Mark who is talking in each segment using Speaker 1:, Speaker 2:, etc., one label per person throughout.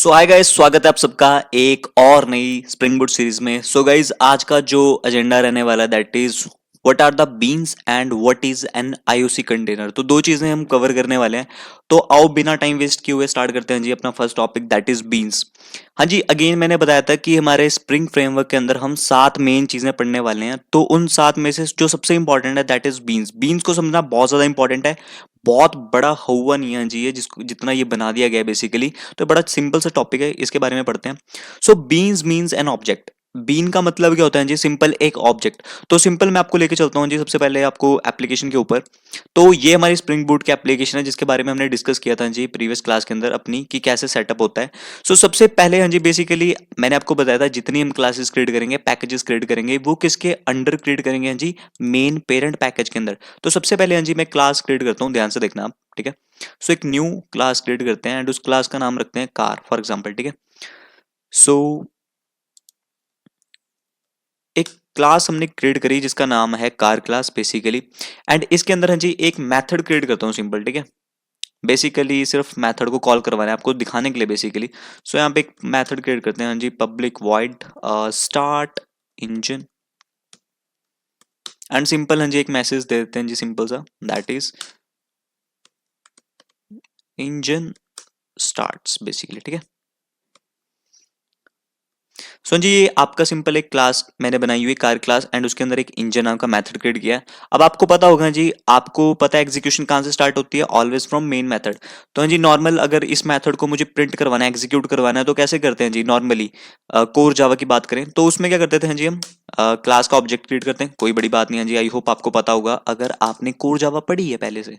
Speaker 1: सो hi guys, स्वागत है आप सबका एक और नई स्प्रिंग बोट सीरीज में। सो गाइस, आज का जो एजेंडा रहने वाला है that is what are the beans and what is an IOC container. तो दो चीजें हम कवर करने वाले हैं। तो आओ बिना टाइम वेस्ट किए हुए स्टार्ट करते हैं जी अपना first topic that is beans. हाँ जी, अगेन मैंने बताया था कि हमारे स्प्रिंग फ्रेमवर्क के अंदर हम 7 मेन चीजें पढ़ने वाले हैं। तो उन 7 में से जो सबसे इंपॉर्टेंट है दैट इज बीन्स। बीन्स को समझना बहुत ज्यादा इंपॉर्टेंट है। बहुत बड़ा हौवा नियम जी है जिसको जितना ये बना दिया गया है बेसिकली। तो बड़ा सिंपल सा टॉपिक है, इसके बारे में पढ़ते हैं। So beans means an object. Bean का मतलब क्या होता है जी? सिंपल एक ऑब्जेक्ट। तो सिंपल मैं आपको लेके चलता हूँ जी सबसे पहले आपको एप्लीकेशन के ऊपर। तो ये हमारी स्प्रिंग बूट की एप्लीकेशन है जिसके बारे में हमने डिस्कस किया था जी प्रीवियस क्लास के अंदर अपनी कि कैसे सेटअप होता है। सो सबसे पहले हाँ जी, बेसिकली मैंने आपको बताया था जितनी हम क्लासेस क्रिएट करेंगे, पैकेजेस क्रिएट करेंगे, वो किसके अंडर क्रिएट करेंगे हाँ जी? मेन पेरेंट पैकेज के अंदर। तो सबसे पहले हाँ जी मैं क्लास क्रिएट करता हूँ, ध्यान से देखना आप, ठीक है। सो एक न्यू क्लास क्रिएट करते हैं एंड उस क्लास का नाम रखते हैं कार फॉर एग्जांपल, ठीक है। सो एक क्लास हमने क्रिएट करी जिसका नाम है कार क्लास बेसिकली। एंड इसके अंदर हाँ जी एक मेथड क्रिएट करता हूँ सिंपल, ठीक है। बेसिकली सिर्फ मेथड को कॉल करवाना है आपको दिखाने के लिए बेसिकली। सो यहाँ पे एक मेथड क्रिएट करते हैं हाँ जी, public void start engine. And simple हाँ जी एक मैसेज दे देते हैं जी सिंपल सा that is engine starts basically, ठीक है। सो जी ये आपका सिंपल एक क्लास मैंने बनाई हुई कार क्लास एंड उसके अंदर एक इंजन नाम का मेथड क्रिएट किया है। अब आपको पता होगा जी, आपको पता है एग्जीक्यूशन कहाँ से स्टार्ट होती है? Always from main method. तो हाँ जी नॉर्मल अगर इस मेथड को मुझे प्रिंट करवाना है, एग्जीक्यूट करवाना है तो कैसे करते हैं जी? नॉर्मली कोर जावा की बात करें तो उसमें क्या करते थे हाँ जी, हम क्लास का ऑब्जेक्ट क्रिएट करते हैं। कोई बड़ी बात नहीं है जी, आई होप आपको पता होगा अगर आपने कोर जावा पढ़ी है पहले से।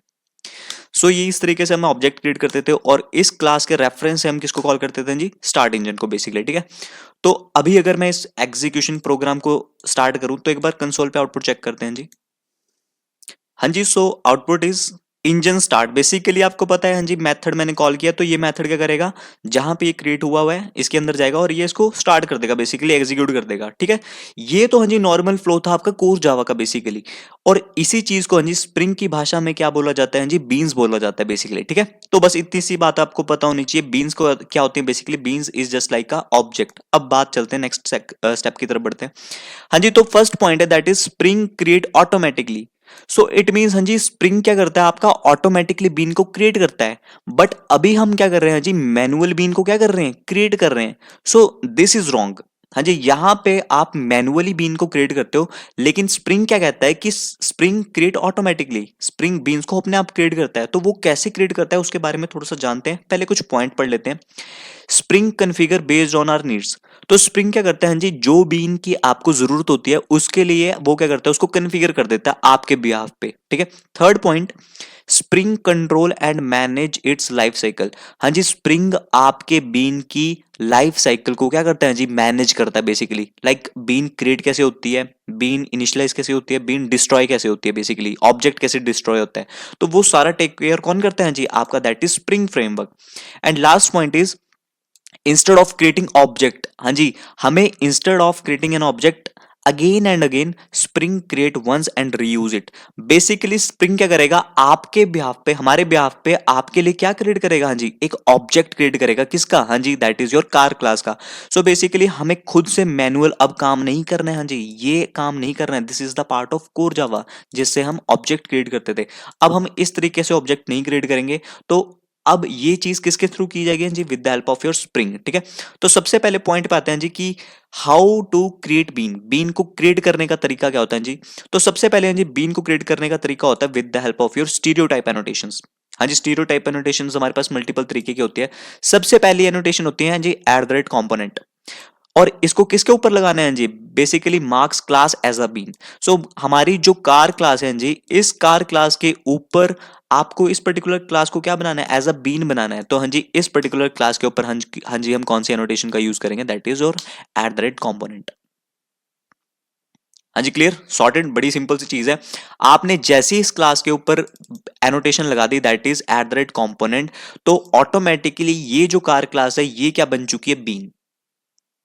Speaker 1: सो ये इस तरीके से हम ऑब्जेक्ट क्रिएट करते थे और इस क्लास के रेफरेंस से हम किसको कॉल करते थे जी? स्टार्ट इंजन को बेसिकली, ठीक है। तो अभी अगर मैं इस एग्जीक्यूशन प्रोग्राम को स्टार्ट करूं तो एक बार कंसोल पे आउटपुट चेक करते हैं जी। हाँ जी, so output is engine start. Basically आपको पता है हाँ जी, मेथड मैंने कॉल किया तो ये मेथड क्या करेगा? जहां पे ये क्रिएट हुआ हुआ है इसके अंदर जाएगा और ये इसको स्टार्ट कर देगा, बेसिकली एग्जीक्यूट कर देगा, ठीक है। ये तो हाँ जी नॉर्मल फ्लो था आपका कोर जावा का बेसिकली। और इसी चीज को हाँ जी स्प्रिंग की भाषा में क्या बोला जाता है? हाँ जी बीन्स बोला जाता है बेसिकली, ठीक है। तो बस इतनी सी बात आपको पता होनी चाहिए बीन्स को क्या होती है basically. Beans is just like a object. अब बात चलते हैं नेक्स्ट स्टेप की तरफ बढ़ते हैं। हाँ जी, तो फर्स्ट पॉइंट है that is spring create automatically. So it means हाँ जी स्प्रिंग क्या करता है आपका? ऑटोमेटिकली बीन को क्रिएट करता है। बट अभी हम क्या कर रहे हैं जी? मैनुअल बीन को क्या कर रहे हैं? क्रिएट कर रहे हैं। सो दिस इज रॉन्ग। हाँ जी, यहां पे आप मैनुअली बीन को क्रिएट करते हो, लेकिन स्प्रिंग क्या कहता है कि spring create automatically. Spring beans को अपने आप क्रिएट करता है। तो वो कैसे क्रिएट करता है उसके बारे में थोड़ा सा जानते हैं। पहले कुछ पॉइंट पढ़ लेते हैं। Spring configure based on our needs. तो स्प्रिंग क्या करता है हाँ जी, जो बीन की आपको जरूरत होती है उसके लिए वो क्या करता है? उसको कन्फिगर कर देता है आपके बिहाफ पे, ठीक है। Third point, spring control and manage it's life cycle. हाँ जी, स्प्रिंग आपके बीन की लाइफ साइकिल को क्या करता है जी? मैनेज करता है बेसिकली। लाइक बीन क्रिएट कैसे होती है, बीन इनिशियलाइज कैसे होती है, बीन डिस्ट्रॉय कैसे होती है, बेसिकली ऑब्जेक्ट कैसे डिस्ट्रॉय होता है। तो वो सारा टेक केयर कौन करता है जी? आपका that is Spring framework. And last point is instead of creating object. हाँ जी, हमें instead of creating an object again and again Spring create once and reuse it. Basically Spring क्या करेगा? आपके बिहाफ पे, हमारे बिहाफ पे आपके लिए क्या क्रिएट करेगा? हाँ जी, एक ऑब्जेक्ट क्रिएट करेगा। किसका? हाँ जी, that is your car class का। सो बेसिकली हमें खुद से मैनुअल अब काम नहीं करना है। हाँ जी, ये काम नहीं करना है। This is the part of core Java जिससे हम ऑब्जेक्ट क्रिएट करते थे। अब हम इस तरीके से ऑब्जेक्ट नहीं क्रिएट करेंगे। तो अब ये चीज किसके थ्रू की जाएगी जी? With the help of your Spring, ठीक है। तो सबसे पहले पॉइंट पे आते हैं जी कि how to create bean. Bean को क्रिएट करने का तरीका क्या होता है जी? तो सबसे पहले जी बीन को क्रिएट करने का तरीका होता है with the help of your stereotype annotations. हाँ जी, स्टीरियोटाइप एनोटेशंस हमारे पास मल्टीपल तरीके की होती है। सबसे पहली एनोटेशन होती है जी एट द रेट कॉम्पोनेंट। और इसको किसके ऊपर लगाना है जी? Basically marks class as a bean. So हमारी जो कार क्लास है जी, इस कार क्लास के ऊपर आपको इस पर्टिकुलर क्लास को क्या बनाना है? एज अ बीन बनाना है। तो हाँ जी, इस पर्टिकुलर क्लास के ऊपर हाँ जी हम कौन सी एनोटेशन का यूज करेंगे? दैट इज और एट द रेट कॉम्पोनेंट। हाँ जी, क्लियर, सॉर्टेड, बड़ी सिंपल सी चीज है। आपने जैसे ही इस क्लास के ऊपर एनोटेशन लगा दी that is at the rate component, तो ऑटोमेटिकली ये जो कार क्लास है ये क्या बन चुकी है? बीन।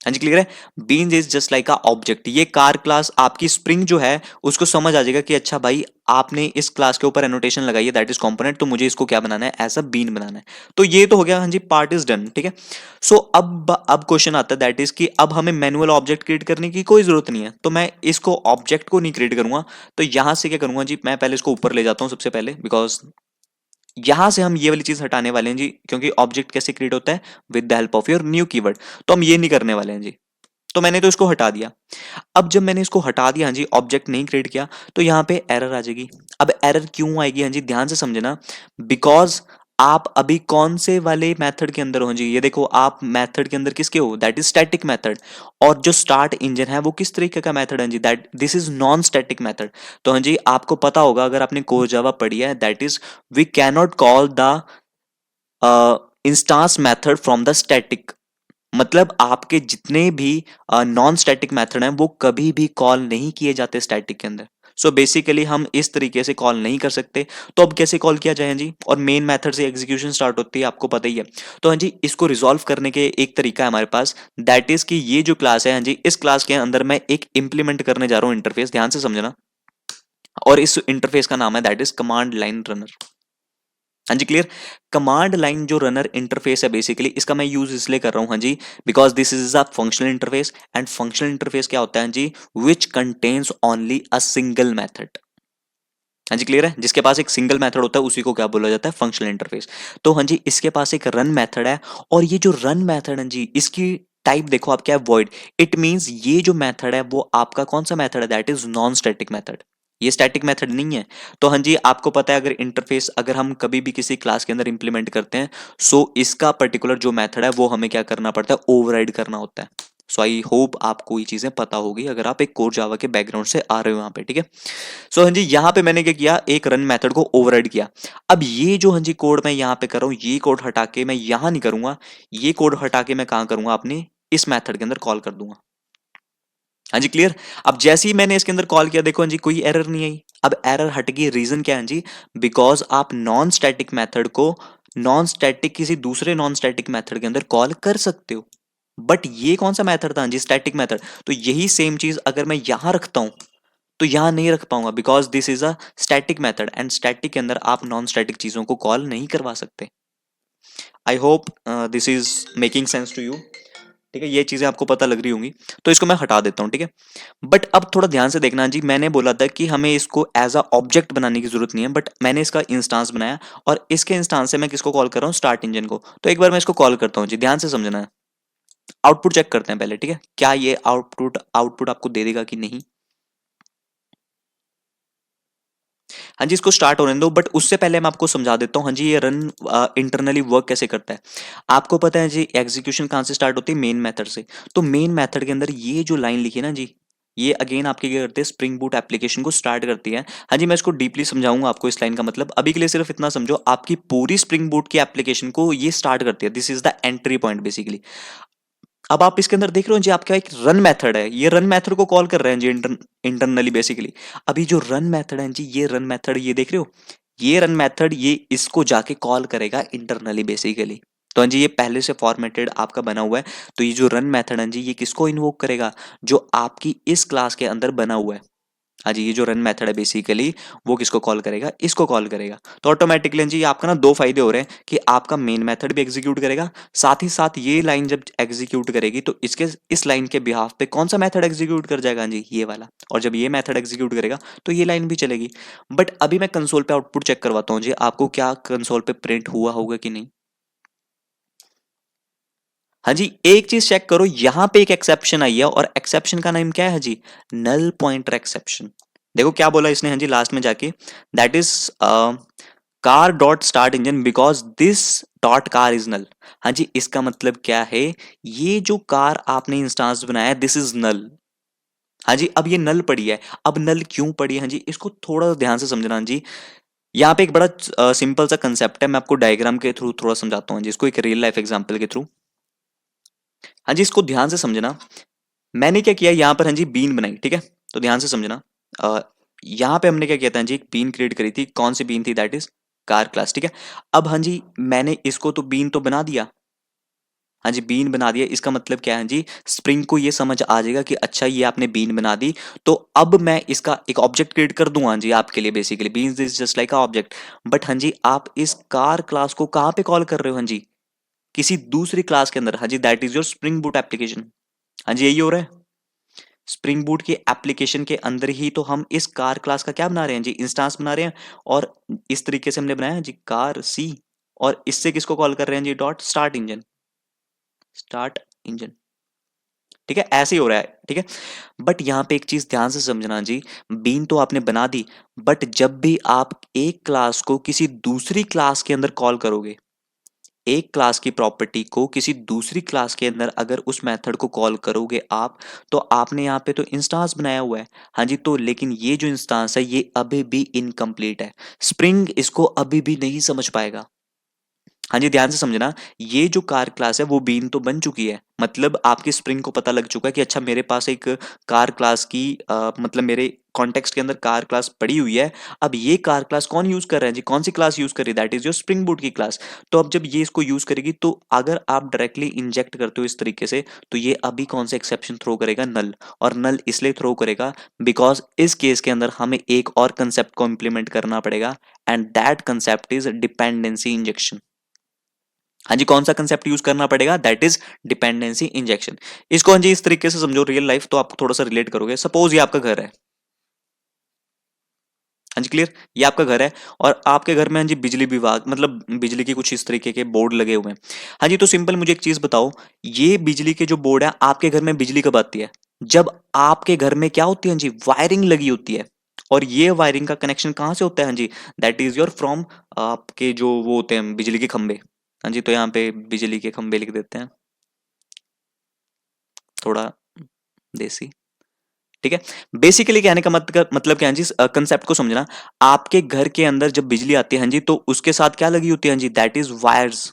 Speaker 1: हाँ जी, क्लियर है। Beans is just like a object. ये कार क्लास आपकी स्प्रिंग जो है उसको समझ आ जाएगा कि अच्छा भाई आपने इस क्लास के ऊपर एनोटेशन लगाई है दैट इज कंपोनेंट, तो मुझे इसको क्या बनाना है, ऐसा बीन बनाना है। तो ये तो हो गया, हाँ जी, पार्ट इज डन, ठीक है। सो अब क्वेश्चन आता है दैट इज कि अब हमें मैनुअल ऑब्जेक्ट क्रिएट करने की कोई जरूरत नहीं है, तो मैं इसको ऑब्जेक्ट को नहीं क्रिएट करूंगा। तो यहां से क्या करूंगा जी, मैं पहले इसको ऊपर ले जाता हूं सबसे पहले, बिकॉज यहां से हम ये वाली चीज हटाने वाले हैं जी, क्योंकि ऑब्जेक्ट कैसे क्रिएट होता है, with the help of your new keyword. तो हम ये नहीं करने वाले हैं जी, तो मैंने तो इसको हटा दिया। अब जब मैंने इसको हटा दिया, हाँ जी, ऑब्जेक्ट नहीं क्रिएट किया, तो यहाँ पे एरर आ जाएगी। अब एरर क्यों आएगी, हाँ जी, ध्यान से समझना। बिकॉज आप अभी कौन से वाले मेथड के अंदर हो जी, ये देखो आप मेथड के अंदर किसके हो, दैट इज स्टैटिक मेथड। और जो स्टार्ट इंजन है वो किस तरीके का मेथड है जी, that this is non static method. तो हाँ जी, आपको पता होगा अगर आपने कोर जावा पढ़ी है, that is we cannot call the instance method from the static. मतलब आपके जितने भी नॉन स्टैटिक मेथड हैं वो कभी भी कॉल नहीं किए जाते स्टैटिक के अंदर। सो बेसिकली हम इस तरीके से कॉल नहीं कर सकते। तो अब कैसे कॉल किया जाए, हाँ जी, और मेन मेथड से एग्जीक्यूशन स्टार्ट होती है, आपको पता ही है। तो हाँ जी, इसको रिजॉल्व करने के एक तरीका है हमारे पास, दैट इज कि ये जो क्लास है, हाँ जी, इस क्लास के अंदर मैं एक इंप्लीमेंट करने जा रहा हूँ इंटरफेस, ध्यान से समझना। और इस इंटरफेस का नाम है that is command line runner. हाँ जी, क्लियर। कमांड लाइन जो रनर इंटरफेस है बेसिकली, इसका मैं यूज इसलिए कर रहा हूं, हाँ जी, because this is a functional interface. And functional interface क्या होता है, हाँ जी, which contains only a single method. हाँ जी, क्लियर है। जिसके पास एक सिंगल मेथड होता है उसी को क्या बोला जाता है, फंक्शनल इंटरफेस। तो हाँ जी, इसके पास एक रन मेथड है। और ये जो रन मेथड है जी, इसकी टाइप देखो आप क्या है, वॉइड। इट मींस ये जो मेथड है वो आपका कौन सा मेथड है, that is non static method. ये स्टैटिक मेथड नहीं है। तो हाँ जी, आपको पता है अगर इंटरफेस अगर हम कभी भी किसी क्लास के अंदर इंप्लीमेंट करते हैं, सो इसका पर्टिकुलर जो मेथड है वो हमें क्या करना पड़ता है, ओवरराइड करना होता है। सो आई होप आपको ये चीजें पता होगी अगर आप एक कोर जावा के बैकग्राउंड से आ रहे हो यहाँ पे, ठीक है। सो हाँ जी, यहाँ पे मैंने क्या किया, एक रन मेथड को ओवरराइड किया। अब ये जो हाँ जी कोड मैं यहाँ पे कर रहा हूँ, ये कोड हटा के मैं यहाँ नहीं करूंगा, ये कोड हटा के मैं कहाँ करूंगा, अपने इस मेथड के अंदर कॉल कर दूंगा। हाँ जी, क्लियर। अब जैसे ही मैंने इसके अंदर कॉल किया, देखो हाँ जी, कोई एरर नहीं आई। अब एरर हट गई, रीजन क्या है हाँ जी, बिकॉज आप नॉन स्टैटिक मेथड को नॉन स्टैटिक किसी दूसरे नॉन स्टैटिक मेथड के अंदर कॉल कर सकते हो। बट ये कौन सा मेथड था, हाँ जी, स्टैटिक मेथड। तो यही सेम चीज अगर मैं यहां रखता हूं तो यहां नहीं रख पाऊंगा, because this is a static method and static के अंदर आप नॉन स्टैटिक चीजों को कॉल नहीं करवा सकते। I hope this is making sense to you, ठीक है। ये चीजें आपको पता लग रही होंगी। तो इसको मैं हटा देता हूं, ठीक है। बट अब थोड़ा ध्यान से देखना जी, मैंने बोला था कि हमें इसको एज अ ऑब्जेक्ट बनाने की जरूरत नहीं है, बट मैंने इसका इंस्टांस बनाया। और इसके इंस्टांस से मैं किसको कॉल कर रहा हूँ, स्टार्ट इंजन को। तो एक बार मैं इसको कॉल करता हूँ जी, ध्यान से समझना है। आउटपुट चेक करते हैं पहले, ठीक है, क्या ये आउटपुट आउटपुट आपको दे देगा कि नहीं। हाँ जी, इसको स्टार्ट होने दो, बट उससे पहले मैं आपको समझा देता हूँ, हाँ जी, ये रन इंटरनली वर्क कैसे करता है। आपको पता है जी, एग्जीक्यूशन कहाँ से स्टार्ट होती है, मेन मेथड से। तो मेन मेथड के अंदर ये जो लाइन लिखी है ना जी, ये अगेन आपके क्या करते हैं, स्प्रिंग बूट एप्लीकेशन को स्टार्ट करती है। हाँ जी, मैं इसको डीपली समझाऊंगा आपको इस लाइन का मतलब, अभी के लिए सिर्फ इतना समझो, आपकी पूरी स्प्रिंग बूट की एप्लीकेशन को ये स्टार्ट करती है। This is the entry point basically. अब आप इसके अंदर देख रहे हो जी, आपका एक रन मेथड है, ये रन मेथड को कॉल कर रहे हैं जी इंटरनली बेसिकली। अभी जो रन मेथड है जी, ये रन मेथड ये देख रहे हो, ये रन मेथड ये इसको जाके कॉल करेगा इंटरनली बेसिकली। तो हाँ जी, ये पहले से फॉर्मेटेड आपका बना हुआ है। तो ये जो रन मेथड है जी, ये किसको इन्वोक करेगा, जो आपकी इस क्लास के अंदर बना हुआ है। हाँ जी, ये जो रन मेथड है बेसिकली वो किसको कॉल करेगा, इसको कॉल करेगा। तो ऑटोमेटिकली जी आपका ना दो फायदे हो रहे हैं कि आपका मेन मेथड भी एग्जीक्यूट करेगा, साथ ही साथ ये लाइन जब एग्जीक्यूट करेगी तो इसके इस लाइन के बिहाफ पे कौन सा मेथड एग्जीक्यूट कर जाएगा जी, ये वाला। और जब ये मेथड एग्जीक्यूट करेगा तो ये लाइन भी चलेगी। बट अभी मैं कंसोल पे आउटपुट चेक करवाता हूँ जी, आपको क्या कंसोल पे प्रिंट हुआ होगा कि नहीं। हाँ जी, एक चीज चेक करो, यहां पे एक एक्सेप्शन आई है और एक्सेप्शन का नाम क्या है जी, नल पॉइंटर एक्सेप्शन। देखो क्या बोला इसने, हाँ जी, लास्ट में जाके, that is car dot start engine because this dot car is null. हाँ जी, इसका मतलब क्या है, ये जो कार आपने इंस्टांस बनाया है दिस इज नल। हाँ जी, अब ये नल पड़ी है। अब नल क्यों पड़ी है, हाँ जी, इसको थोड़ा ध्यान से समझना। हाँ जी, यहाँ पे एक बड़ा सिंपल सा कंसेप्ट है, मैं आपको डायग्राम के थ्रू थोड़ा समझाता हूँ जिसको, एक रियल लाइफ एग्जांपल के थ्रू। हाँ जी, इसको ध्यान से समझना। मैंने क्या किया यहाँ पर, हाँ जी, बीन बनाई, ठीक है। तो ध्यान से समझना, यहाँ पे हमने क्या किया था जी, एक बीन क्रिएट करी थी। कौन सी बीन थी, दैट इज कार क्लास, ठीक है। अब हाँ जी, मैंने इसको तो बीन तो बना दिया। हाँ जी, बीन बना दिया, इसका मतलब क्या है जी, स्प्रिंग को ये समझ आ जाएगा कि अच्छा ये आपने बीन बना दी, तो अब मैं इसका एक ऑब्जेक्ट क्रिएट कर दूं। हाँ जी, आपके लिए basically beans is just like a object. But हाँ जी, आप इस कार क्लास को कहाँ पे कॉल कर रहे हो? हाँ जी, किसी दूसरी क्लास के अंदर। हाँ जी, that is your Spring Boot application. हाँ जी, यही हो रहा है। स्प्रिंग बूट के एप्लीकेशन के अंदर ही तो हम इस कार क्लास का क्या बना रहे हैं जी, इंस्टांस बना रहे हैं। और इस तरीके से हमने बनाया है जी कार सी, और इससे किसको कॉल कर रहे हैं जी, dot start engine, start engine. ठीक है, ऐसे ही हो रहा है। ठीक है, बट यहां पे एक चीज ध्यान से समझना जी, बीन तो आपने बना दी, बट जब भी आप एक क्लास को किसी दूसरी क्लास के अंदर कॉल करोगे, एक क्लास की प्रॉपर्टी को किसी दूसरी क्लास के अंदर अगर उस मेथड को कॉल करोगे आप, तो आपने यहाँ पे तो इंस्टांस बनाया हुआ है। हाँ जी, तो लेकिन ये जो इंस्टांस है ये अभी भी इनकम्प्लीट है, स्प्रिंग इसको अभी भी नहीं समझ पाएगा। हाँ जी, ध्यान से समझना, ये जो कार क्लास है वो बीन तो बन चुकी है, मतलब आपकी स्प्रिंग को पता लग चुका है कि अच्छा मेरे पास एक कार क्लास की मतलब मेरे कॉन्टेक्स्ट के अंदर कार क्लास पड़ी हुई है। अब ये कार क्लास कौन यूज कर रहा है जी, कौन सी क्लास यूज कर रही है, that is your Spring boot की क्लास। तो अब जब ये इसको यूज करेगी, तो अगर आप डायरेक्टली इंजेक्ट करते हो इस तरीके से, तो ये अभी कौन सा एक्सेप्शन थ्रो करेगा, नल। और नल इसलिए थ्रो करेगा बिकॉज इस केस के अंदर हमें एक और कंसेप्ट को इंप्लीमेंट करना पड़ेगा, and that concept is dependency injection. हाँ जी, कौन सा कंसेप्ट यूज करना पड़ेगा, दैट इज डिपेंडेंसी इंजेक्शन। इसको हाँ जी इस तरीके से समझो रियल लाइफ, तो आप थोड़ा सा रिलेट करोगे। सपोज ये आपका घर है। हाँ जी, क्लियर, ये आपका घर है, और आपके घर में हाँ जी बिजली विभाग, मतलब बिजली के कुछ इस तरीके के बोर्ड लगे हुए हैं। हाँ जी, तो सिंपल मुझे एक चीज बताओ, ये बिजली के जो बोर्ड है, आपके घर में बिजली कब आती है, जब आपके घर में क्या होती है हाँ जी, वायरिंग लगी होती है। और ये वायरिंग का कनेक्शन कहाँ से होता है हाँ जी, दैट इज योर फ्रॉम आपके जो वो होते हैं बिजली के खंभे। हाँ जी, तो यहाँ पे बिजली के खंभे लिख देते हैं, थोड़ा देसी। ठीक है, बेसिकली कहने का मतलब क्या है जी, कंसेप्ट को समझना। आपके घर के अंदर जब बिजली आती है हाँ जी, तो उसके साथ क्या लगी होती है हाँ जी, दैट इज वायर्स।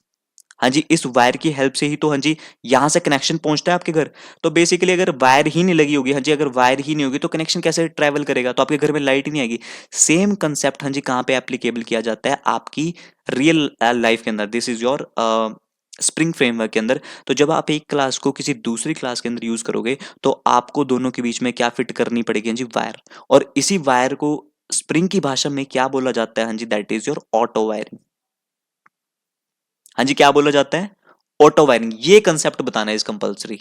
Speaker 1: हाँ जी, इस वायर की हेल्प से ही तो हाँ जी यहां से कनेक्शन पहुंचता है आपके घर। तो बेसिकली अगर वायर ही नहीं लगी होगी हाँ जी, अगर वायर ही नहीं होगी तो कनेक्शन कैसे ट्रेवल करेगा, तो आपके घर में लाइट ही नहीं आएगी। सेम कंसेप्ट हाँ जी कहाँ पे एप्लीकेबल किया जाता है, आपकी रियल लाइफ के अंदर, this is your spring framework के अंदर। तो जब आप एक क्लास को किसी दूसरी क्लास के अंदर यूज करोगे, तो आपको दोनों के बीच में क्या फिट करनी पड़ेगी हाँ जी, वायर। और इसी वायर को स्प्रिंग की भाषा में क्या बोला जाता है हाँ जी, that is your auto wiring. हाँ जी, क्या बोला जाता है, ऑटो वायरिंग। ये कंसेप्ट बताना is compulsory.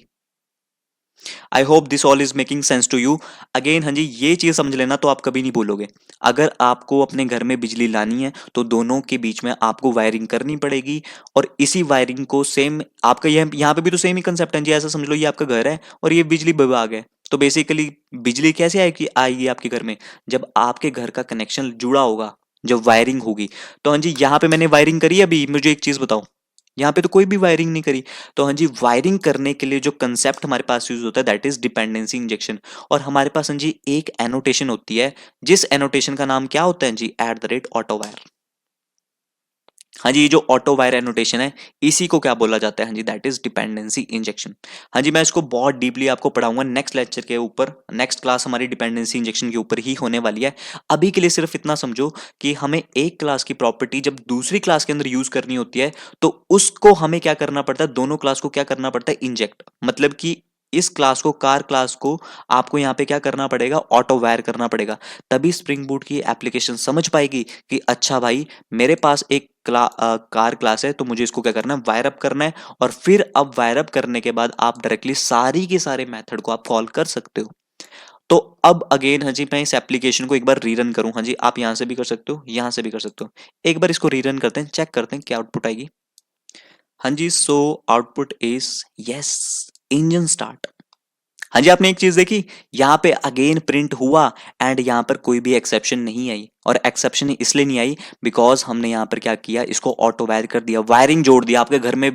Speaker 1: I hope this all is making sense to you. Again हाँ जी, ये चीज समझ लेना तो आप कभी नहीं भूलोगे। अगर आपको अपने घर में बिजली लानी है, तो दोनों के बीच में आपको वायरिंग करनी पड़ेगी। और इसी वायरिंग को सेम आपका यहाँ पे भी तो सेम ही कंसेप्ट है जी, ऐसा समझ लो ये आपका घर है और ये बिजली विभाग है। तो बेसिकली बिजली कैसे आएगी आएगी आपके घर में, जब आपके घर का कनेक्शन जुड़ा होगा, जब वायरिंग होगी। तो हाँ जी, यहाँ पे मैंने वायरिंग करी है, अभी मुझे एक चीज बताओ, यहाँ पे तो कोई भी वायरिंग नहीं करी। तो हाँ जी, वायरिंग करने के लिए जो कंसेप्ट हमारे पास यूज होता है, दैट इज डिपेंडेंसी इंजेक्शन। और हमारे पास हाँ जी एक एनोटेशन होती है, जिस एनोटेशन का नाम क्या होता है जी, at the rate auto wire. हाँ जी, ये जो ऑटो वायर एनोटेशन है, इसी को क्या बोला जाता है हाँ जी, दैट इज डिपेंडेंसी इंजेक्शन। हाँ जी, मैं इसको बहुत डीपली आपको पढ़ाऊंगा नेक्स्ट लेक्चर के ऊपर, नेक्स्ट क्लास हमारी डिपेंडेंसी इंजेक्शन के ऊपर ही होने वाली है। अभी के लिए सिर्फ इतना समझो कि हमें एक क्लास की प्रॉपर्टी जब दूसरी क्लास के अंदर यूज करनी होती है, तो उसको हमें क्या करना पड़ता है, दोनों क्लास को क्या करना पड़ता है, इंजेक्ट। मतलब कि इस क्लास को, कार क्लास को, आपको यहाँ पे क्या करना पड़ेगा, ऑटो वायर करना पड़ेगा। तभी स्प्रिंग बूट की एप्लीकेशन समझ पाएगी कि अच्छा भाई, मेरे पास एक कार क्लास है, तो मुझे इसको क्या करना है, वायर अप करना है। और फिर अब वायर अप करने के बाद आप डायरेक्टली सारी के सारे मेथड को आप कॉल कर सकते हो। तो अब अगेन हाँ जी, मैं इस एप्लीकेशन को एक बार रीरन करूं। हाँ जी, आप यहां से भी कर सकते हो, यहां से भी कर सकते हो। एक बार इसको रीरन करते हैं, चेक करते हैं क्या आउटपुट आएगी। हाँ जी, so output is yes, engine start. हाँ जी, आपने एक चीज देखी, यहाँ पे अगेन प्रिंट हुआ, एंड यहाँ पर कोई भी एक्सेप्शन नहीं आई। और एक्सेप्शन इसलिए नहीं आई बिकॉज हमने यहाँ पर क्या किया, इसको ऑटो वायर कर दिया, वायरिंग जोड़ दिया, आपके घर में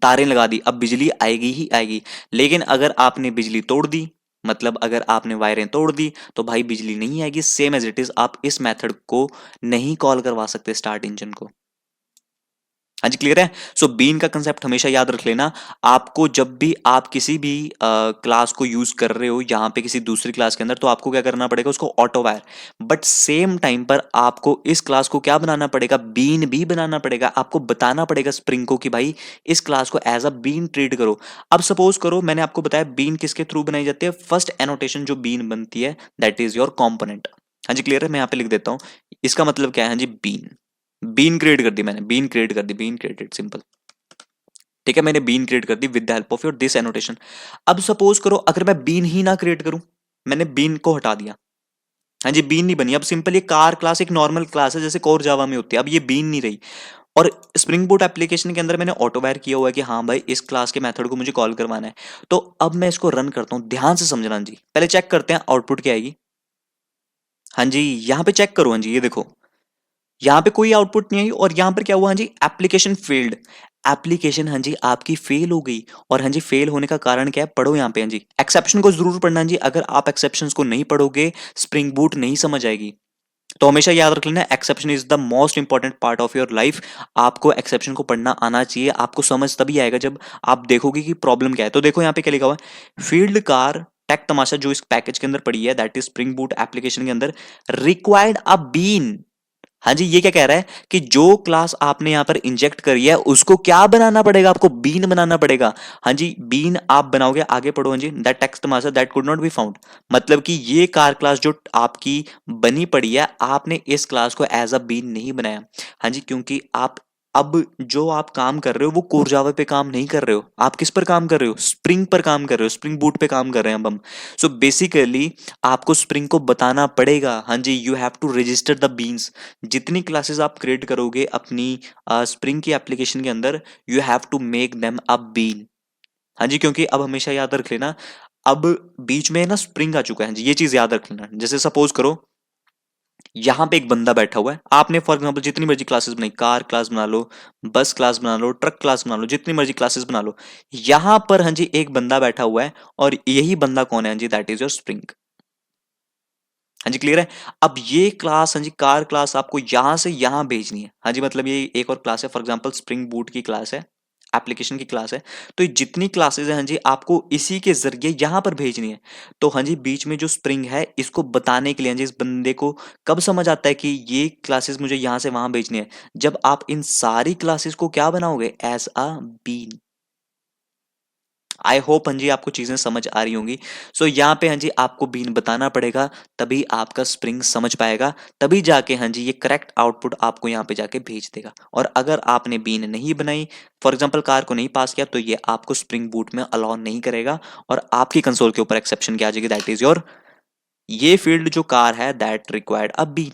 Speaker 1: तारें लगा दी, अब बिजली आएगी ही आएगी। लेकिन अगर आपने बिजली तोड़ दी, मतलब अगर आपने वायरें तोड़ दी, तो भाई बिजली नहीं आएगी। सेम एज इट इज, आप इस मेथड को नहीं कॉल करवा सकते स्टार्ट इंजन को। हाँ जी, क्लियर है। सो बीन का कंसेप्ट हमेशा याद रख लेना। आपको जब भी आप किसी भी क्लास को यूज कर रहे हो यहाँ पे किसी दूसरी क्लास के अंदर, तो आपको क्या करना पड़ेगा, उसको auto wire, but same time पर आपको इस क्लास को क्या बनाना पड़ेगा, बीन भी बनाना पड़ेगा। आपको बताना पड़ेगा स्प्रिंग को कि भाई इस क्लास को एज अ बीन ट्रीट करो। अब सपोज करो मैंने आपको बताया बीन किसके थ्रू बनाई जाती है, फर्स्ट एनोटेशन जो बीन बनती है दैट इज योर कॉम्पोनेंट। हाँ जी, क्लियर है। मैं यहाँ पे लिख देता हूँ, इसका मतलब क्या है, हाँ जी, बीन। बीन क्रिएट कर दी मैंने, बीन क्रिएट कर दी, बीन क्रिएटेड, सिंपल। ठीक है, मैंने बीन क्रिएट कर दी with the help of your this annotation. अब सपोज करो अगर मैं बीन ही ना क्रिएट करूं, मैंने बीन को हटा दिया, हाँ जी, बीन नहीं बनी। अब सिंपल ये कार क्लास एक नॉर्मल क्लास है जैसे कोर जावा में होती है, अब ये बीन नहीं रही। और स्प्रिंग बूट एप्लीकेशन के अंदर मैंने ऑटो वायर किया हुआ है कि हाँ भाई इस क्लास के मेथड को मुझे कॉल करवाना है। तो अब मैं इसको रन करता हूं, ध्यान से समझना जी। पहले चेक करते हैं आउटपुट क्या आएगी। हाँ जी, यहां पे चेक करो, हाँ जी, ये देखो यहाँ पे कोई आउटपुट नहीं आई, और यहाँ पर क्या हुआ, हाँ जी, एप्लीकेशन फेल्ड। एप्लीकेशन, हाँ जी, आपकी फेल हो गई। और हाँ जी, फेल होने का कारण क्या है, पढ़ो यहाँ पे, हाँ जी, एक्सेप्शन को जरूर पढ़ना। हाँ जी, अगर आप एक्सेप्शंस को नहीं पढ़ोगे स्प्रिंग बूट नहीं समझ आएगी। तो हमेशा याद रख लेना, exception is the most important part of your life. आपको एक्सेप्शन को पढ़ना आना चाहिए। आपको समझ तभी आएगा जब आप देखोगे कि प्रॉब्लम क्या है। तो देखो यहाँ पे क्या लिखा हुआ है, फील्ड कार टेक तमाशा जो इस पैकेज के अंदर पड़ी है that is spring Boot application के अंदर रिक्वायर्ड अ बीन। हाँ जी, ये क्या कह रहा है कि जो क्लास आपने यहां पर इंजेक्ट करी है उसको क्या बनाना पड़ेगा, आपको बीन बनाना पड़ेगा। हाँ जी, बीन आप बनाओगे, आगे पढ़ो, हाँ जी, that text master that could not be found. मतलब कि ये कार क्लास जो आपकी बनी पड़ी है, आपने इस क्लास को एज अ बीन नहीं बनाया। हाँ जी, क्योंकि आप अब जो आप काम कर रहे हो वो कोर जावा पे काम नहीं कर रहे हो, आप किस पर काम कर रहे हो, स्प्रिंग पर काम कर रहे हो, स्प्रिंग बूट पे काम कर रहे हैं अब हम। सो बेसिकली आपको स्प्रिंग को बताना पड़ेगा। हाँ जी, you have to register the beans. जितनी क्लासेस आप क्रिएट करोगे अपनी स्प्रिंग की एप्लीकेशन के अंदर, you have to make them a bean. हाँ जी, क्योंकि अब हमेशा याद रख लेना, अब बीच में ना स्प्रिंग आ चुका है। हाँ जी, ये चीज याद रख लेना। जैसे सपोज करो यहाँ पे एक बंदा बैठा हुआ है, आपने फॉर एग्जाम्पल जितनी मर्जी क्लासेस बनाई, कार क्लास बना लो, बस क्लास बना लो, ट्रक क्लास बना लो, जितनी मर्जी क्लासेस बना लो, यहाँ पर हाँ जी एक बंदा बैठा हुआ है, और यही बंदा कौन है, हाँ जी, दैट इज योर स्प्रिंग। हाँ जी, क्लियर है। अब ये क्लास, हाँ जी, कार क्लास आपको यहां से यहां भेजनी है। हाँ जी, मतलब ये एक और क्लास है, फॉर एग्जांपल स्प्रिंग बूट की क्लास है, एप्लीकेशन की क्लास है। तो ये जितनी क्लासेस है, हाँ जी, आपको इसी के जरिए यहां पर भेजनी है। तो हाँ जी, बीच में जो स्प्रिंग है इसको बताने के लिए, हाँ जी, इस बंदे को कब समझ आता है कि ये क्लासेस मुझे यहां से वहां भेजनी है, जब आप इन सारी क्लासेस को क्या बनाओगे, as a bean. I hope हाँ जी आपको चीजें समझ आ रही होंगी। सो यहाँ पे हाँ जी आपको बीन बताना पड़ेगा, तभी आपका स्प्रिंग समझ पाएगा, तभी जाके हाँ जी ये करेक्ट आउटपुट आपको यहाँ पे जाके भेज देगा। और अगर आपने बीन नहीं बनाई, फॉर एग्जाम्पल कार को नहीं पास किया, तो ये आपको स्प्रिंग बूट में अलाउ नहीं करेगा, और आपकी कंसोल के ऊपर एक्सेप्शन क्या आ जाएगी, दैट इज योर, ये फील्ड जो कार है दैट रिक्वायर्ड अ बीन।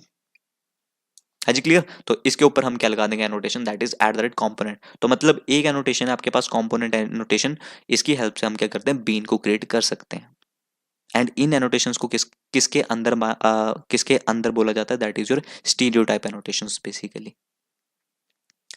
Speaker 1: हाँ जी, क्लियर। तो इसके ऊपर हम क्या लगा देंगे, annotation that is at the rate component. तो मतलब एक एनोटेशन है आपके पास, कॉम्पोनेंट एनोटेशन, इसकी हेल्प से हम क्या करते हैं, बीन को क्रिएट कर सकते हैं। एंड इन एनोटेशंस को किसके अंदर बोला जाता है, that is your stereotype annotations basically.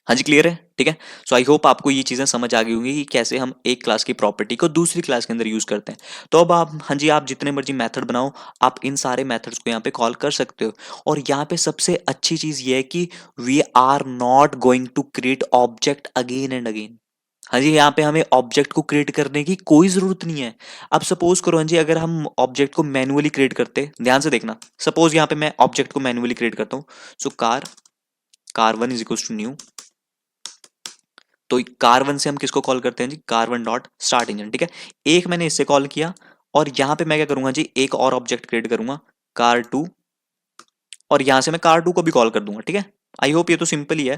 Speaker 1: हाँ जी, क्लियर है, ठीक है। सो आई होप आपको ये चीजें समझ आ गई होंगी कि कैसे हम एक क्लास की प्रॉपर्टी को दूसरी क्लास के अंदर यूज करते हैं। तो अब आप, हाँ जी, आप जितने मर्जी मेथड बनाओ, आप इन सारे मेथड्स को यहाँ पे कॉल कर सकते हो। और यहाँ पे सबसे अच्छी चीज ये है कि we are not going to create object again and again. हाँ जी, यहाँ पे हमें ऑब्जेक्ट को क्रिएट करने की कोई जरूरत नहीं है। अब सपोज करो, हाँ जी, अगर हम ऑब्जेक्ट को मैन्युअली क्रिएट करते, ध्यान से देखना, सपोज यहाँ पे मैं ऑब्जेक्ट को मैन्युअली क्रिएट करता हूँ। So car one is equal to new. तो कार वन से हम किसको कॉल करते हैं जी, car one dot start engine, ठीक है। एक मैंने इससे कॉल किया, और यहां पे मैं क्या करूंगा जी, एक और ऑब्जेक्ट क्रिएट करूंगा, कार टू, और यहां से मैं कार टू को भी कॉल कर दूंगा, ठीक है। आई होप ये तो सिंपल ही है।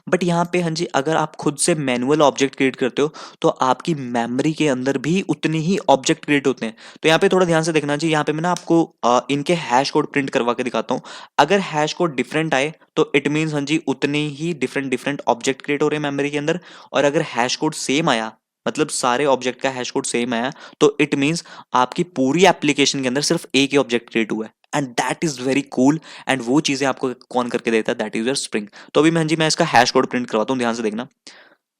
Speaker 1: बट यहाँ पे हाँ जी अगर आप खुद से मैनुअल ऑब्जेक्ट क्रिएट करते हो, तो आपकी मेमोरी के अंदर भी उतने ही ऑब्जेक्ट क्रिएट होते हैं। तो यहाँ पे थोड़ा ध्यान से देखना चाहिए, यहाँ पे मैं ना आपको इनके हैश कोड प्रिंट करवा के दिखाता हूँ। अगर हैश कोड डिफरेंट आए तो इट मीन्स हाँ जी उतने ही डिफरेंट डिफरेंट ऑब्जेक्ट क्रिएट हो रहे हैं मेमोरी के अंदर। और अगर हैश कोड सेम आया, मतलब सारे ऑब्जेक्ट का हैश कोड सेम आया, तो इट मीन्स आपकी पूरी एप्लीकेशन के अंदर सिर्फ एक ही ऑब्जेक्ट क्रिएट हुआ है, and that is very cool. And वो चीजें आपको कौन करके देता है, दैट इज योर स्प्रिंग। तो अभी मैं जी मैं इसका हैश कोड प्रिंट करवाता हूँ, ध्यान से देखना,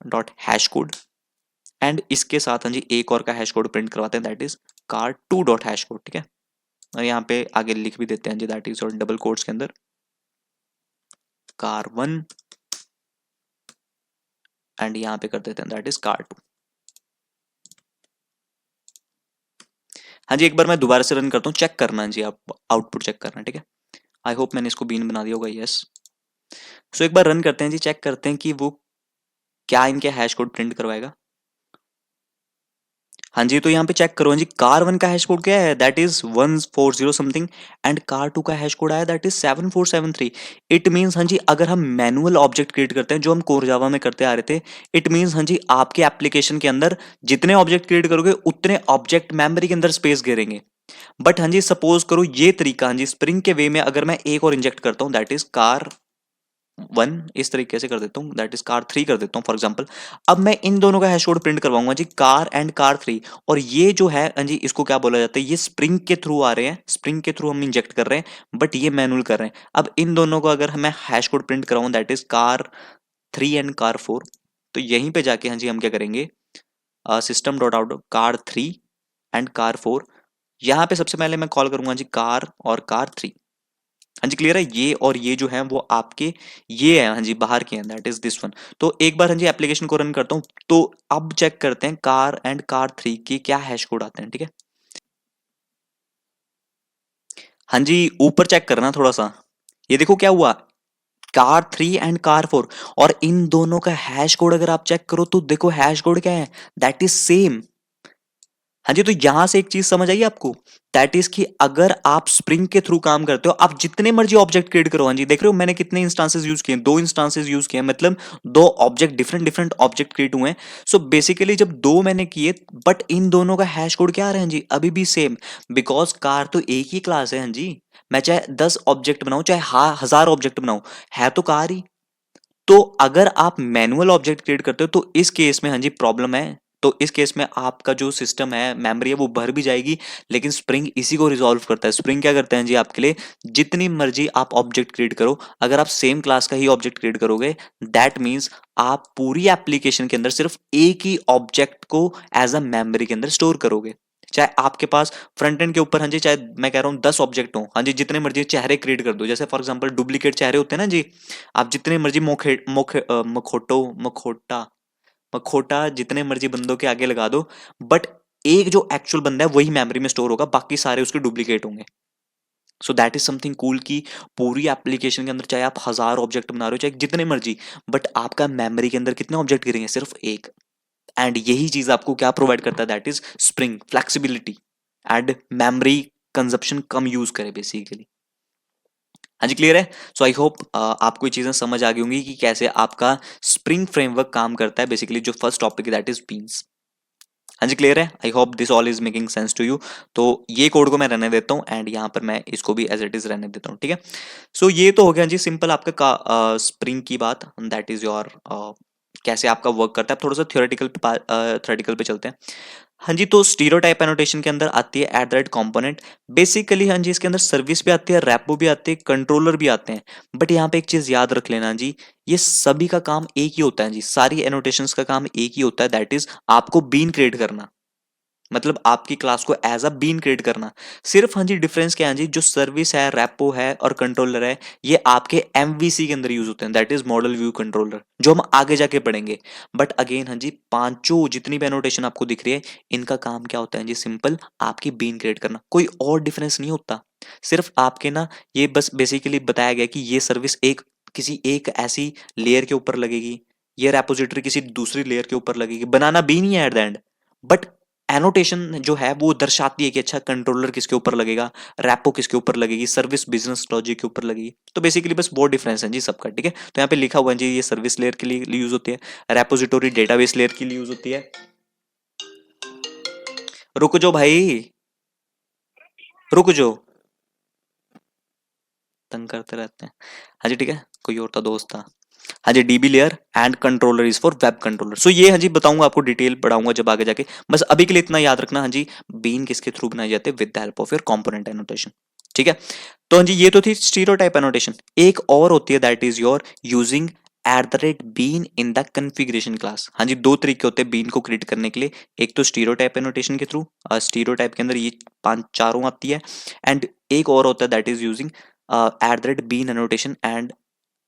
Speaker 1: डॉट हैश कोड। एंड इसके साथ हाँ जी एक और का हैश कोड प्रिंट करवाते हैं, that is car to dot hash code, ठीक है। और यहाँ पे आगे लिख भी देते हैं जी, दैट इज और डबल कोट्स के अंदर कार वन एंड यहाँ पे कर देते हैं दैट इज car2। हाँ जी, एक बार मैं दोबारा से रन करता हूँ, चेक करना जी, आप आउटपुट चेक करना, ठीक है। आई होप मैंने इसको बीन बना दिया होगा, यस। सो एक बार रन करते हैं जी, चेक करते हैं कि वो क्या इनके हैश कोड प्रिंट करवाएगा। हाँ जी, तो यहाँ पे चेक करो जी, car1 का हैश कोड क्या है, that is 140 something, and car2 का हैश कोड आया दैट इज 7473। इट मीन्स हाँ जी, अगर हम मैनुअल ऑब्जेक्ट क्रिएट करते हैं जो हम कोर जावा में करते आ रहे थे, इट मीन्स हाँ जी, आपके एप्लीकेशन के अंदर जितने ऑब्जेक्ट क्रिएट करोगे उतने ऑब्जेक्ट मेमोरी के अंदर स्पेस घेरेंगे। बट हाँ जी, सपोज करो ये तरीका हाँ जी, स्प्रिंग के वे में अगर मैं एक और इंजेक्ट करता हूँ दैट इज car1, इस तरीके से कर देता हूँ दैट इज car3 कर देता हूँ फॉर एग्जांपल। अब मैं इन दोनों का हैश कोड प्रिंट करवाऊंगा जी, कार एंड car3। और ये जो है हाँ जी, इसको क्या बोला जाता है, ये स्प्रिंग के थ्रू आ रहे हैं, स्प्रिंग के थ्रू हम इंजेक्ट कर रहे हैं, बट ये मैनुअल कर रहे हैं। अब इन दोनों को अगर मैं हैश कोड प्रिंट कराऊं that is car3 and car4, तो यहीं पे जाके हाँ जी हम क्या करेंगे, system dot out car3 and car4, यहाँ पे सबसे पहले मैं कॉल करूंगा जी कार और car3। हाँ जी, क्लियर है, ये और ये जो है वो आपके ये है हाँ जी, बाहर के हैं दैट इज दिस वन। तो एक बार हाँ जी एप्लीकेशन को रन करता हूँ, तो अब चेक करते हैं कार एंड car3 के क्या हैश कोड आते हैं, ठीक है। हाँ जी, ऊपर चेक करना थोड़ा सा, ये देखो क्या हुआ, car3 एंड car4, और इन दोनों का हैश कोड अगर आप चेक करो तो देखो हैश कोड क्या है, दैट इज सेम। हाँ जी, तो यहां से एक चीज समझ आई आपको, दैट इज कि अगर आप स्प्रिंग के थ्रू काम करते हो, आप जितने मर्जी ऑब्जेक्ट क्रिएट करो, हाँ जी देख रहे हो मैंने कितने इंस्टांसेस यूज किए, दो इंस्टांसेस यूज किए, मतलब दो object, different different object create हुए हैं। सो बेसिकली जब दो मैंने किए, बट इन दोनों का हैश कोड क्या आ रहा है जी, अभी भी सेम, बिकॉज कार तो एक ही क्लास है हाँ जी। मैं चाहे 10 ऑब्जेक्ट बनाऊं, चाहे 1000 ऑब्जेक्ट बनाऊं, है तो कार ही। तो अगर आप मैनुअल ऑब्जेक्ट क्रिएट करते हो तो इस केस में हाँ जी प्रॉब्लम है। तो इस केस में आपका जो सिस्टम है, मेमोरी है, वो भर भी जाएगी, लेकिन स्प्रिंग इसी को रिजॉल्व करता है। स्प्रिंग क्या करता है जी आपके लिए, जितनी मर्जी आप ऑब्जेक्ट क्रिएट करो, अगर आप सेम क्लास का ही ऑब्जेक्ट क्रिएट करोगे, दैट मीन्स आप पूरी एप्लीकेशन के अंदर सिर्फ एक ही ऑब्जेक्ट को एज अ मेमोरी के अंदर स्टोर करोगे। चाहे आपके पास फ्रंट एंड के ऊपर हाँ जी, चाहे मैं कह रहा हूँ 10 ऑब्जेक्ट हो, हाँ जी जितने मर्जी चेहरे क्रिएट कर दो, जैसे फॉर एग्जांपल डुप्लीकेट चेहरे होते हैं ना जी, आप जितने मर्जी मोखे मोखे मखोटो मखोटा मखोटा जितने मर्जी बंदों के आगे लगा दो, बट एक जो एक्चुअल बंदा है वही मेमोरी में स्टोर होगा, बाकी सारे उसके डुप्लीकेट होंगे। So that is something cool की पूरी एप्लीकेशन के अंदर चाहे आप 1000 ऑब्जेक्ट बना रहे हो, चाहे जितने मर्जी, बट आपका मेमोरी के अंदर कितने ऑब्जेक्ट गिरेंगे, सिर्फ एक। एंड यही चीज आपको क्या प्रोवाइड करता है, that is spring flexibility and memory consumption come use करे बेसिकली। हाँ जी, क्लियर है। सो आई होप आपको ये चीजें समझ आ गई होंगी कि कैसे आपका स्प्रिंग फ्रेमवर्क काम करता है, बेसिकली जो फर्स्ट टॉपिक है दैट इज बीन्स। हाँ जी, क्लियर है, I hope this all is making sense to you. तो ये कोड को मैं रहने देता हूँ एंड यहाँ पर मैं इसको भी एज इट इज रहने देता हूँ, ठीक है। सो ये तो हो गया जी सिंपल आपका स्प्रिंग की बात, दैट इज योर कैसे आपका वर्क करता है। अब थोड़ा सा थ्योरेटिकल पे चलते हैं। हाँ जी, तो स्टीरियोटाइप एनोटेशन के अंदर आती है eight the rate component. Basically हाँ जी, इसके अंदर सर्विस भी आती है, रैपो भी आते हैं, कंट्रोलर भी आते हैं। बट यहाँ पे एक चीज याद रख लेना जी, ये सभी का काम एक ही होता है जी, सारी एनोटेशंस का काम एक ही होता है, दैट इज आपको बीन क्रिएट करना, मतलब आपकी क्लास को एज अ बीन क्रिएट करना। सिर्फ हाँ जी डिफरेंस क्या है जी, जो सर्विस है, रैपो है और कंट्रोलर है, ये आपके एमवीसी के अंदर यूज होते हैं, that is model view controller, जो हम आगे जाके पढ़ेंगे। बट अगेन हाँ जी, पांचों जितनी भी एनोटेशन आपको दिख रही है, इनका काम क्या होता है जी, सिंपल आपकी बीन क्रिएट करना, कोई और डिफरेंस नहीं होता। सिर्फ आपके ना, ये बस बेसिकली बताया गया कि ये सर्विस एक किसी एक ऐसी लेयर के ऊपर लगेगी, ये रेपोजिटरी किसी दूसरी लेयर के ऊपर लगेगी, बनाना भी नहीं है at the end. But annotation जो है वो दर्शाती है कि अच्छा कंट्रोलर किसके ऊपर लगेगा, रैपो किसके ऊपर लगेगी, सर्विस बिजनेस लॉजिक के ऊपर लगेगी। तो बेसिकली बस बहुत डिफरेंस है जी सबका, ठीक है। तो यहाँ पे लिखा हुआ है जी, ये सर्विस लेयर के लिए यूज होती है, रेपोजिटोरी डेटाबेस लेयर के लिए यूज होती है। रुक जो भाई, रुक जो, तंग करते रहते हैं। हाँ जी ठीक है, कोई और था, दोस्त था। हाँ जी, DB layer and controller is for web controller. So ये हाँ जी बताऊंगा आपको, डिटेल पढ़ाऊंगा जब आगे जाके। बस अभी के लिए इतना याद रखना हाँ जी, बीन किसके थ्रू बनाए जाते हैं, with the help of your component annotation, ठीक है। तो हाँ जी, ये तो थी स्टीरियोटाइप एनोटेशन। एक और होती है that is your using at the rate bean in the configuration class. हाँ जी, दो तरीके होते हैं बीन को क्रिएट करने के लिए, एक तो स्टीरियोटाइप एनोटेशन के थ्रू, स्टीरियोटाइप के अंदर ये पांच चारों आती है, एंड एक और होता है that is using at the rate bean annotation and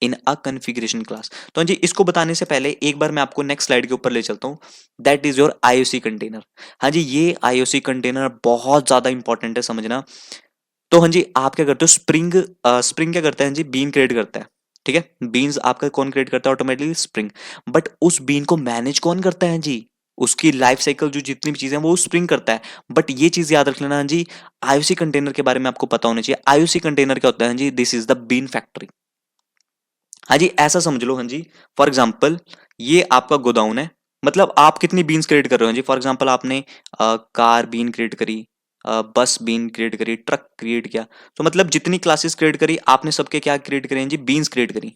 Speaker 1: in a configuration class. तो हाँ जी, इसको बताने से पहले एक बार मैं आपको नेक्स्ट स्लाइड के ऊपर ले चलता हूँ। That is your IOC container. हाँ जी, ये आईओसी कंटेनर बहुत ज्यादा इंपॉर्टेंट है समझना। तो हाँ जी, आप क्या करते हो, स्प्रिंग क्या करता है हाँ जी, बीन क्रिएट करता है। ठीक है, बीन्स आपका कौन क्रिएट करता है, ऑटोमेटिकली स्प्रिंग। बट उस बीन को मैनेज कौन करता है हाँ जी, उसकी लाइफ साइकिल जो जितनी भी चीजें हैं वो स्प्रिंग करता है। बट ये चीज याद रख लेना हाँ जी, आईओसी कंटेनर के बारे में आपको पता होना चाहिए। आईओसी कंटेनर क्या होता है हाँ जी, this is the bean factory. हाँ जी, ऐसा समझ लो हाँ जी, फॉर एग्जाम्पल ये आपका गोदाउन है। मतलब आप कितनी बीन्स क्रिएट कर रहे हो हाँ जी, फॉर एग्जाम्पल आपने कार बीन क्रिएट करी, बस बीन क्रिएट करी, ट्रक क्रिएट किया। तो मतलब जितनी क्लासेस क्रिएट करी आपने, सबके क्या क्रिएट करी हाँ जी, बीन्स क्रिएट करी।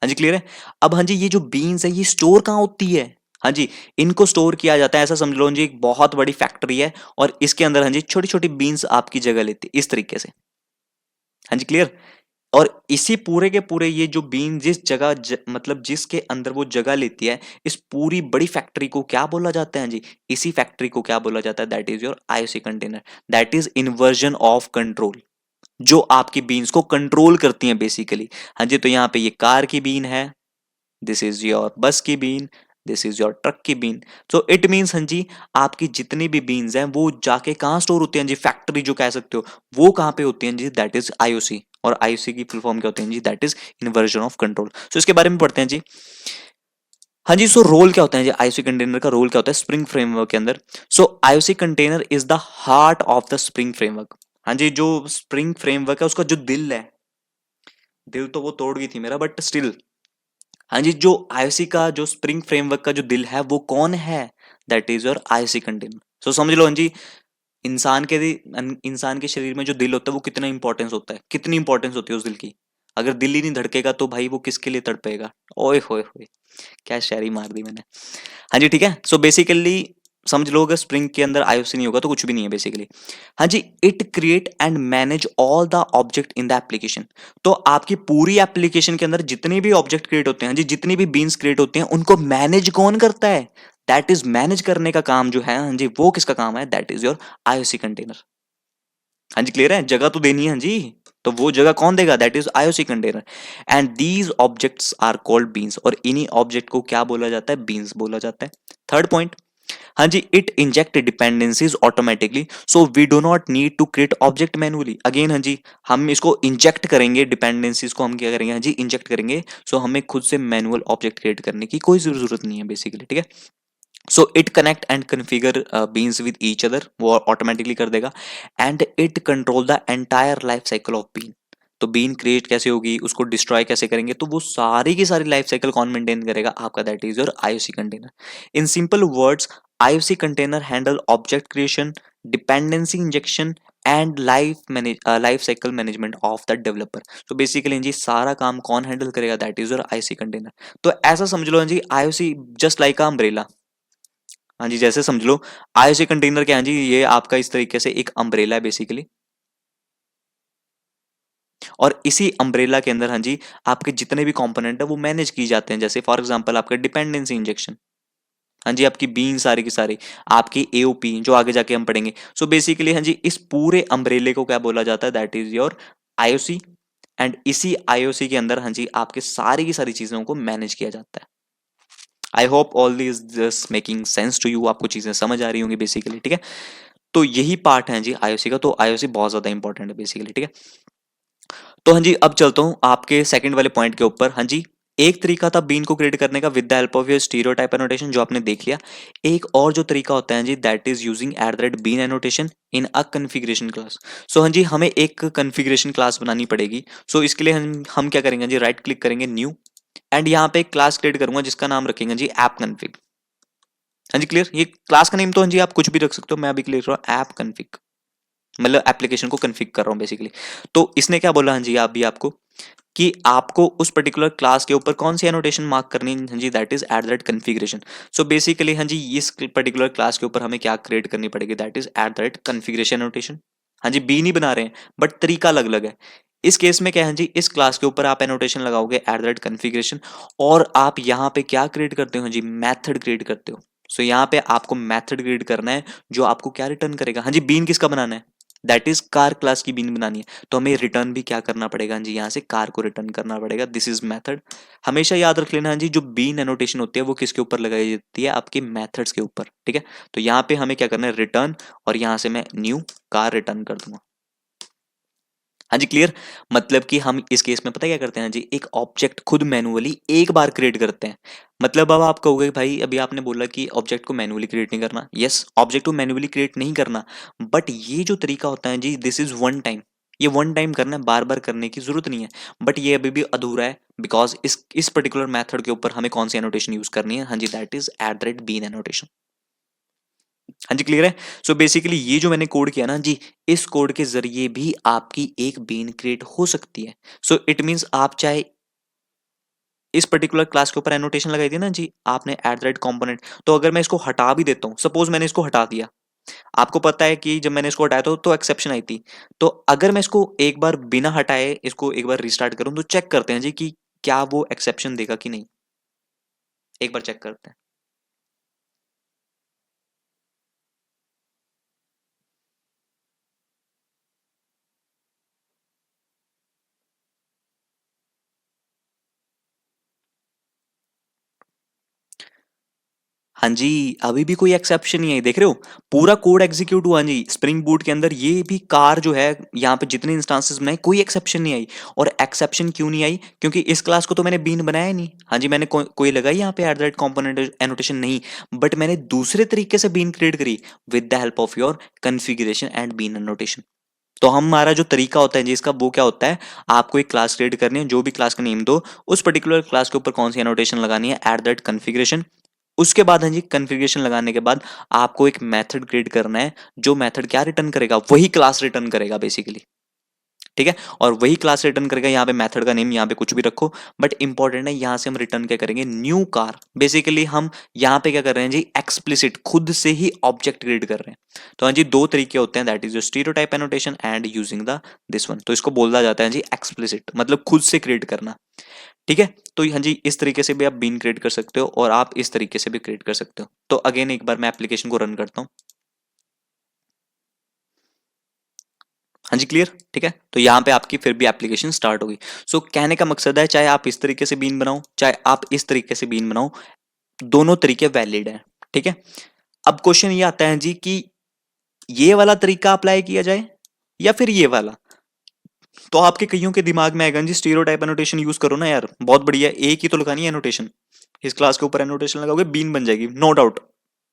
Speaker 1: हाँ जी, क्लियर है। अब हाँ जी, ये जो बीन्स है ये स्टोर कहाँ होती है, हाँ जी, इनको स्टोर किया जाता है। ऐसा समझ लो हाँ जी, एक बहुत बड़ी फैक्ट्री है और इसके अंदर हाँ जी छोटी छोटी बीन्स आपकी जगह लेती है इस तरीके से। हाँ जी, क्लियर। और इसी पूरे के पूरे ये जो बीन जिस जगह मतलब जिसके अंदर वो जगह लेती है, इस पूरी बड़ी फैक्ट्री को क्या बोला जाता है जी, इसी फैक्ट्री को क्या बोला जाता है, that is your IOC container. That is inversion of control, जो आपकी बीन्स को कंट्रोल करती हैं बेसिकली। हाँ जी, तो यहाँ पे ये कार की बीन है, दिस इज योर बस की bean, this is your truck की बीन। तो इट मीन्स हाँ जी, आपकी जितनी भी बीन्स हैं वो जाके कहाँ स्टोर होती हैं जी, फैक्ट्री जो कह सकते हो, वो कहाँ पे होती हैं जी, दैट इज आईओसी। और आईओसी की फुल फॉर्म क्या होती है जी, that is inversion of control. So इसके बारे में पढ़ते हैं जी। हाँ जी, सो रोल क्या होता है जी, आईओसी कंटेनर का रोल क्या होता है स्प्रिंग फ्रेमवर्क के अंदर। So IOC container is the heart of the Spring framework. हाँ जी, जो स्प्रिंग फ्रेमवर्क है उसका जो दिल है, दिल तो वो तोड़ गई थी मेरा बट स्टिल, हाँ जी, जो आईओसी का जो स्प्रिंग फ्रेमवर्क का जो दिल है वो कौन है, that is your IOC container. So समझ लो हाँ जी, इंसान के शरीर में जो दिल होता है वो कितना इंपॉर्टेंस होता है, कितनी इंपॉर्टेंस होती है उस दिल की। अगर दिल ही नहीं धड़केगा तो भाई वो किसके लिए तड़पेगा। ओए होए होए, क्या शायरी मार दी मैंने। हाँ जी, ठीक है। सो बेसिकली समझ लो, अगर स्प्रिंग के अंदर आईओसी नहीं होगा तो कुछ भी नहीं है बेसिकली। हाँ जी, it create and manage all the object in the application. तो आपकी पूरी एप्लीकेशन के अंदर जितने भी ऑब्जेक्ट क्रिएट होते हैं, हाँ जी, जितनी भी बीन्स क्रिएट होते हैं उनको मैनेज कौन करता है, दैट इज मैनेज करने का काम जो है हाँ जी, वो किसका काम है, that is your IOC container. हाँ जी, क्लियर है, जगह तो देनी है हाँ जी, तो वो जगह कौन देगा, that is IOC container. And these objects are called beans, और इन्हीं ऑब्जेक्ट को क्या बोला जाता है, बीन्स बोला जाता है। थर्ड पॉइंट, हाँ जी, it inject dependencies automatically, so we do not need to create object manually. Again हाँ जी, हम इसको इंजेक्ट करेंगे, डिपेंडेंसीज को हम क्या करेंगे हाँ जी, इंजेक्ट करेंगे। सो हमें खुद से मैनुअल ऑब्जेक्ट क्रिएट करने की कोई जरूरत नहीं है बेसिकली, ठीक है। So it connect and configure beans with each other, वो ऑटोमेटिकली कर देगा। And it control the entire life cycle of bean. तो बीन क्रिएट कैसे होगी, उसको डिस्ट्रॉय कैसे करेंगे, तो वो सारी की सारी लाइफ साइकिल कौन मेंटेन करेगा, आपका, that is your IOC container. In simple words, IOC container handle object creation, dependency injection and life cycle management of the developer. तो बेसिकली जी सारा काम कौन हैंडल करेगा, that is your IOC container. तो ऐसा समझ लो जी, IOC just like a umbrella. हाँ जी, जैसे समझ लो आईओसी कंटेनर क्या है जी, ये आपका इस तरीके से एक अम्ब्रेला है बेसिकली। और इसी अम्ब्रेला के अंदर हाँ जी, आपके जितने भी कंपोनेंट है वो मैनेज किए जाते हैं। जैसे फॉर एग्जांपल आपका डिपेंडेंसी इंजेक्शन, हाँ जी, आपकी बीन सारी की सारी, आपकी एओपी जो आगे जाके हम पढ़ेंगे। सो बेसिकली हाँ जी, इस पूरे अम्ब्रेले को क्या बोला जाता है, that is your IOC. And इसी आईओसी के अंदर हाँ जी, आपके सारी की सारी चीजों को मैनेज किया जाता है। I hope all this just making sense to you, आपको चीजें समझ आ रही होंगी बेसिकली, ठीक है। तो यही पार्ट है जी आईओसी का। तो आईओसी बहुत ज्यादा इंपॉर्टेंट है बेसिकली, ठीक है। तो हाँ जी, अब चलता हूँ आपके सेकंड वाले पॉइंट के ऊपर। हाँ जी, एक तरीका था बीन को क्रिएट करने का with the help of your stereotype annotation, जो आपने देख लिया। एक और जो तरीका होता है जी, that is using at the rate bean annotation in a configuration class. So हाँ जी, हमें एक कन्फिग्रेशन क्लास बनानी पड़ेगी। सो इसके लिए हम क्या करेंगे जी, राइट क्लिक करेंगे न्यू, एंड यहाँ पे एक क्लास क्रिएट करूंगा जिसका नाम रखेंगे जी ऐप कन्फिग। हाँ जी, क्लियर। ये क्लास का नेम तो हाँ जी आप कुछ भी रख सकते हो, मैं अभी क्लियर कर रहा हूँ ऐप कन्फिग, मतलब एप्लीकेशन को कन्फिग कर रहा हूँ बेसिकली। तो इसने क्या बोला हाँ जी, आप भी आपको कि आपको उस पर्टिकुलर क्लास के ऊपर कौन सी एनोटेशन मार्क करनी है हाँ जी, that is at that configuration. So basically हाँ जी, इस पर्टिकुलर क्लास के ऊपर हमें क्या क्रिएट करनी पड़ेगी, that is at that configuration annotation. हाँ जी, बी नहीं बना रहे हैं बट तरीका अलग अलग है। इस केस में क्या है जी, इस क्लास के ऊपर आप एनोटेशन लगाओगे एट दैट कन्फिग्रेशन, और आप यहाँ पे क्या क्रिएट करते हो जी, मैथड क्रिएट करते हो। सो यहाँ पे आपको मैथड क्रिएट करना है जो आपको क्या रिटर्न करेगा, हाँ जी, बीन किसका बनाना है, दैट इज कार क्लास की बीन बनानी है, तो हमें रिटर्न भी क्या करना पड़ेगा जी, यहाँ से कार को रिटर्न करना पड़ेगा। This is method. हमेशा याद रख लेना जी, जो बीन एनोटेशन होती है वो किसके ऊपर लगाई जाती है, आपके मेथड्स के ऊपर, ठीक है। तो यहाँ पे हमें क्या करना है, रिटर्न, और यहाँ से मैं न्यू कार रिटर्न कर दूंगा। हाँ जी, क्लियर। मतलब कि हम इस केस में पता क्या करते हैं जी, एक ऑब्जेक्ट खुद मैनुअली एक बार क्रिएट करते हैं। मतलब अब आप कहोगे भाई अभी आपने बोला कि ऑब्जेक्ट को मैनुअली क्रिएट नहीं करना, यस ऑब्जेक्ट को मैनुअली क्रिएट नहीं करना, बट ये जो तरीका होता है जी, दिस इज वन टाइम, ये वन टाइम करना है, बार बार करने की जरूरत नहीं है। बट ये अभी भी अधूरा है, बिकॉज इस पर्टिकुलर मेथड के ऊपर हमें कौन सी एनोटेशन यूज करनी है, हाँ जी दैट इज @bean एनोटेशन। हाँ जी, क्लियर है। सो बेसिकली ये जो मैंने कोड किया ना जी, इस कोड के जरिए भी आपकी एक बीन क्रिएट हो सकती है। सो इट मीन्स आप चाहे इस पर्टिकुलर क्लास के ऊपर एनोटेशन लगाई थी ना जी आपने, @component, तो अगर मैं इसको हटा भी देता हूँ, सपोज मैंने इसको हटा दिया, आपको पता है कि जब मैंने इसको हटाया तो एक्सेप्शन आई थी। तो अगर मैं इसको एक बार बिना हटाए इसको एक बार रिस्टार्ट करूं, तो चेक करते हैं जी कि क्या वो एक्सेप्शन देगा कि नहीं, एक बार चेक करते हैं। हाँ जी, अभी भी कोई एक्सेप्शन नहीं आई, देख रहे हो, पूरा कोड एग्जीक्यूट हुआ जी स्प्रिंग बूट के अंदर, ये भी कार जो है यहाँ पे जितने इंस्टांसेस बनाए कोई एक्सेप्शन नहीं आई। और एक्सेप्शन क्यों नहीं आई, क्योंकि इस क्लास को तो मैंने बीन बनाया ही नहीं। हाँ जी, मैंने कोई लगाई यहाँ पे @component एनोटेशन नहीं, बट मैंने दूसरे तरीके से बीन क्रिएट करी with the help of your configuration and bean annotation. तो हमारा जो तरीका होता है जी इसका, वो क्या होता है, आपको एक क्लास क्रिएट करनी है, जो भी क्लास का नेम दो, उस पर्टिकुलर क्लास के ऊपर कौन सी एनोटेशन लगानी है, @configuration। उसके बाद हाँ जी, कन्फिग्रेशन लगाने के बाद आपको एक मेथड क्रिएट करना है, जो मेथड क्या रिटर्न करेगा, वही क्लास रिटर्न करेगा बेसिकली, ठीक है। और वही क्लास रिटर्न करेगा, यहाँ पे मेथड का नेम यहाँ पे कुछ भी रखो, बट इंपॉर्टेंट है यहाँ से हम रिटर्न क्या करेंगे, न्यू कार। बेसिकली हम यहाँ पे क्या कर रहे हैं जी, एक्सप्लिसिट खुद से ही ऑब्जेक्ट क्रिएट कर रहे हैं। तो हाँ जी, दो तरीके होते हैं, that is your stereotype annotation and using the this one. तो इसको बोला जाता है जी एक्सप्लिसिट, मतलब खुद से क्रिएट करना, ठीक है। तो हाँ जी, इस तरीके से भी आप बीन क्रिएट कर सकते हो, और आप इस तरीके से भी क्रिएट कर सकते हो। तो अगेन एक बार मैं एप्लीकेशन को रन करता हूँ। हाँ जी, क्लियर, ठीक है। तो यहाँ पे आपकी फिर भी एप्लीकेशन स्टार्ट होगी। सो कहने का मकसद है, चाहे आप इस तरीके से बीन बनाओ, चाहे आप इस तरीके से बीन बनाओ, दोनों तरीके वैलिड हैं, ठीक है। अब क्वेश्चन ये आता है जी कि ये वाला तरीका अप्लाई किया जाए या फिर ये वाला। तो आपके कईयों के दिमाग में आएगा जी, स्टीरियोटाइप एनोटेशन यूज करो ना यार, बहुत बढ़िया, एक ही तो लगानी है एनोटेशन, इस क्लास के ऊपर एनोटेशन लगाओगे बीन बन जाएगी, नो डाउट।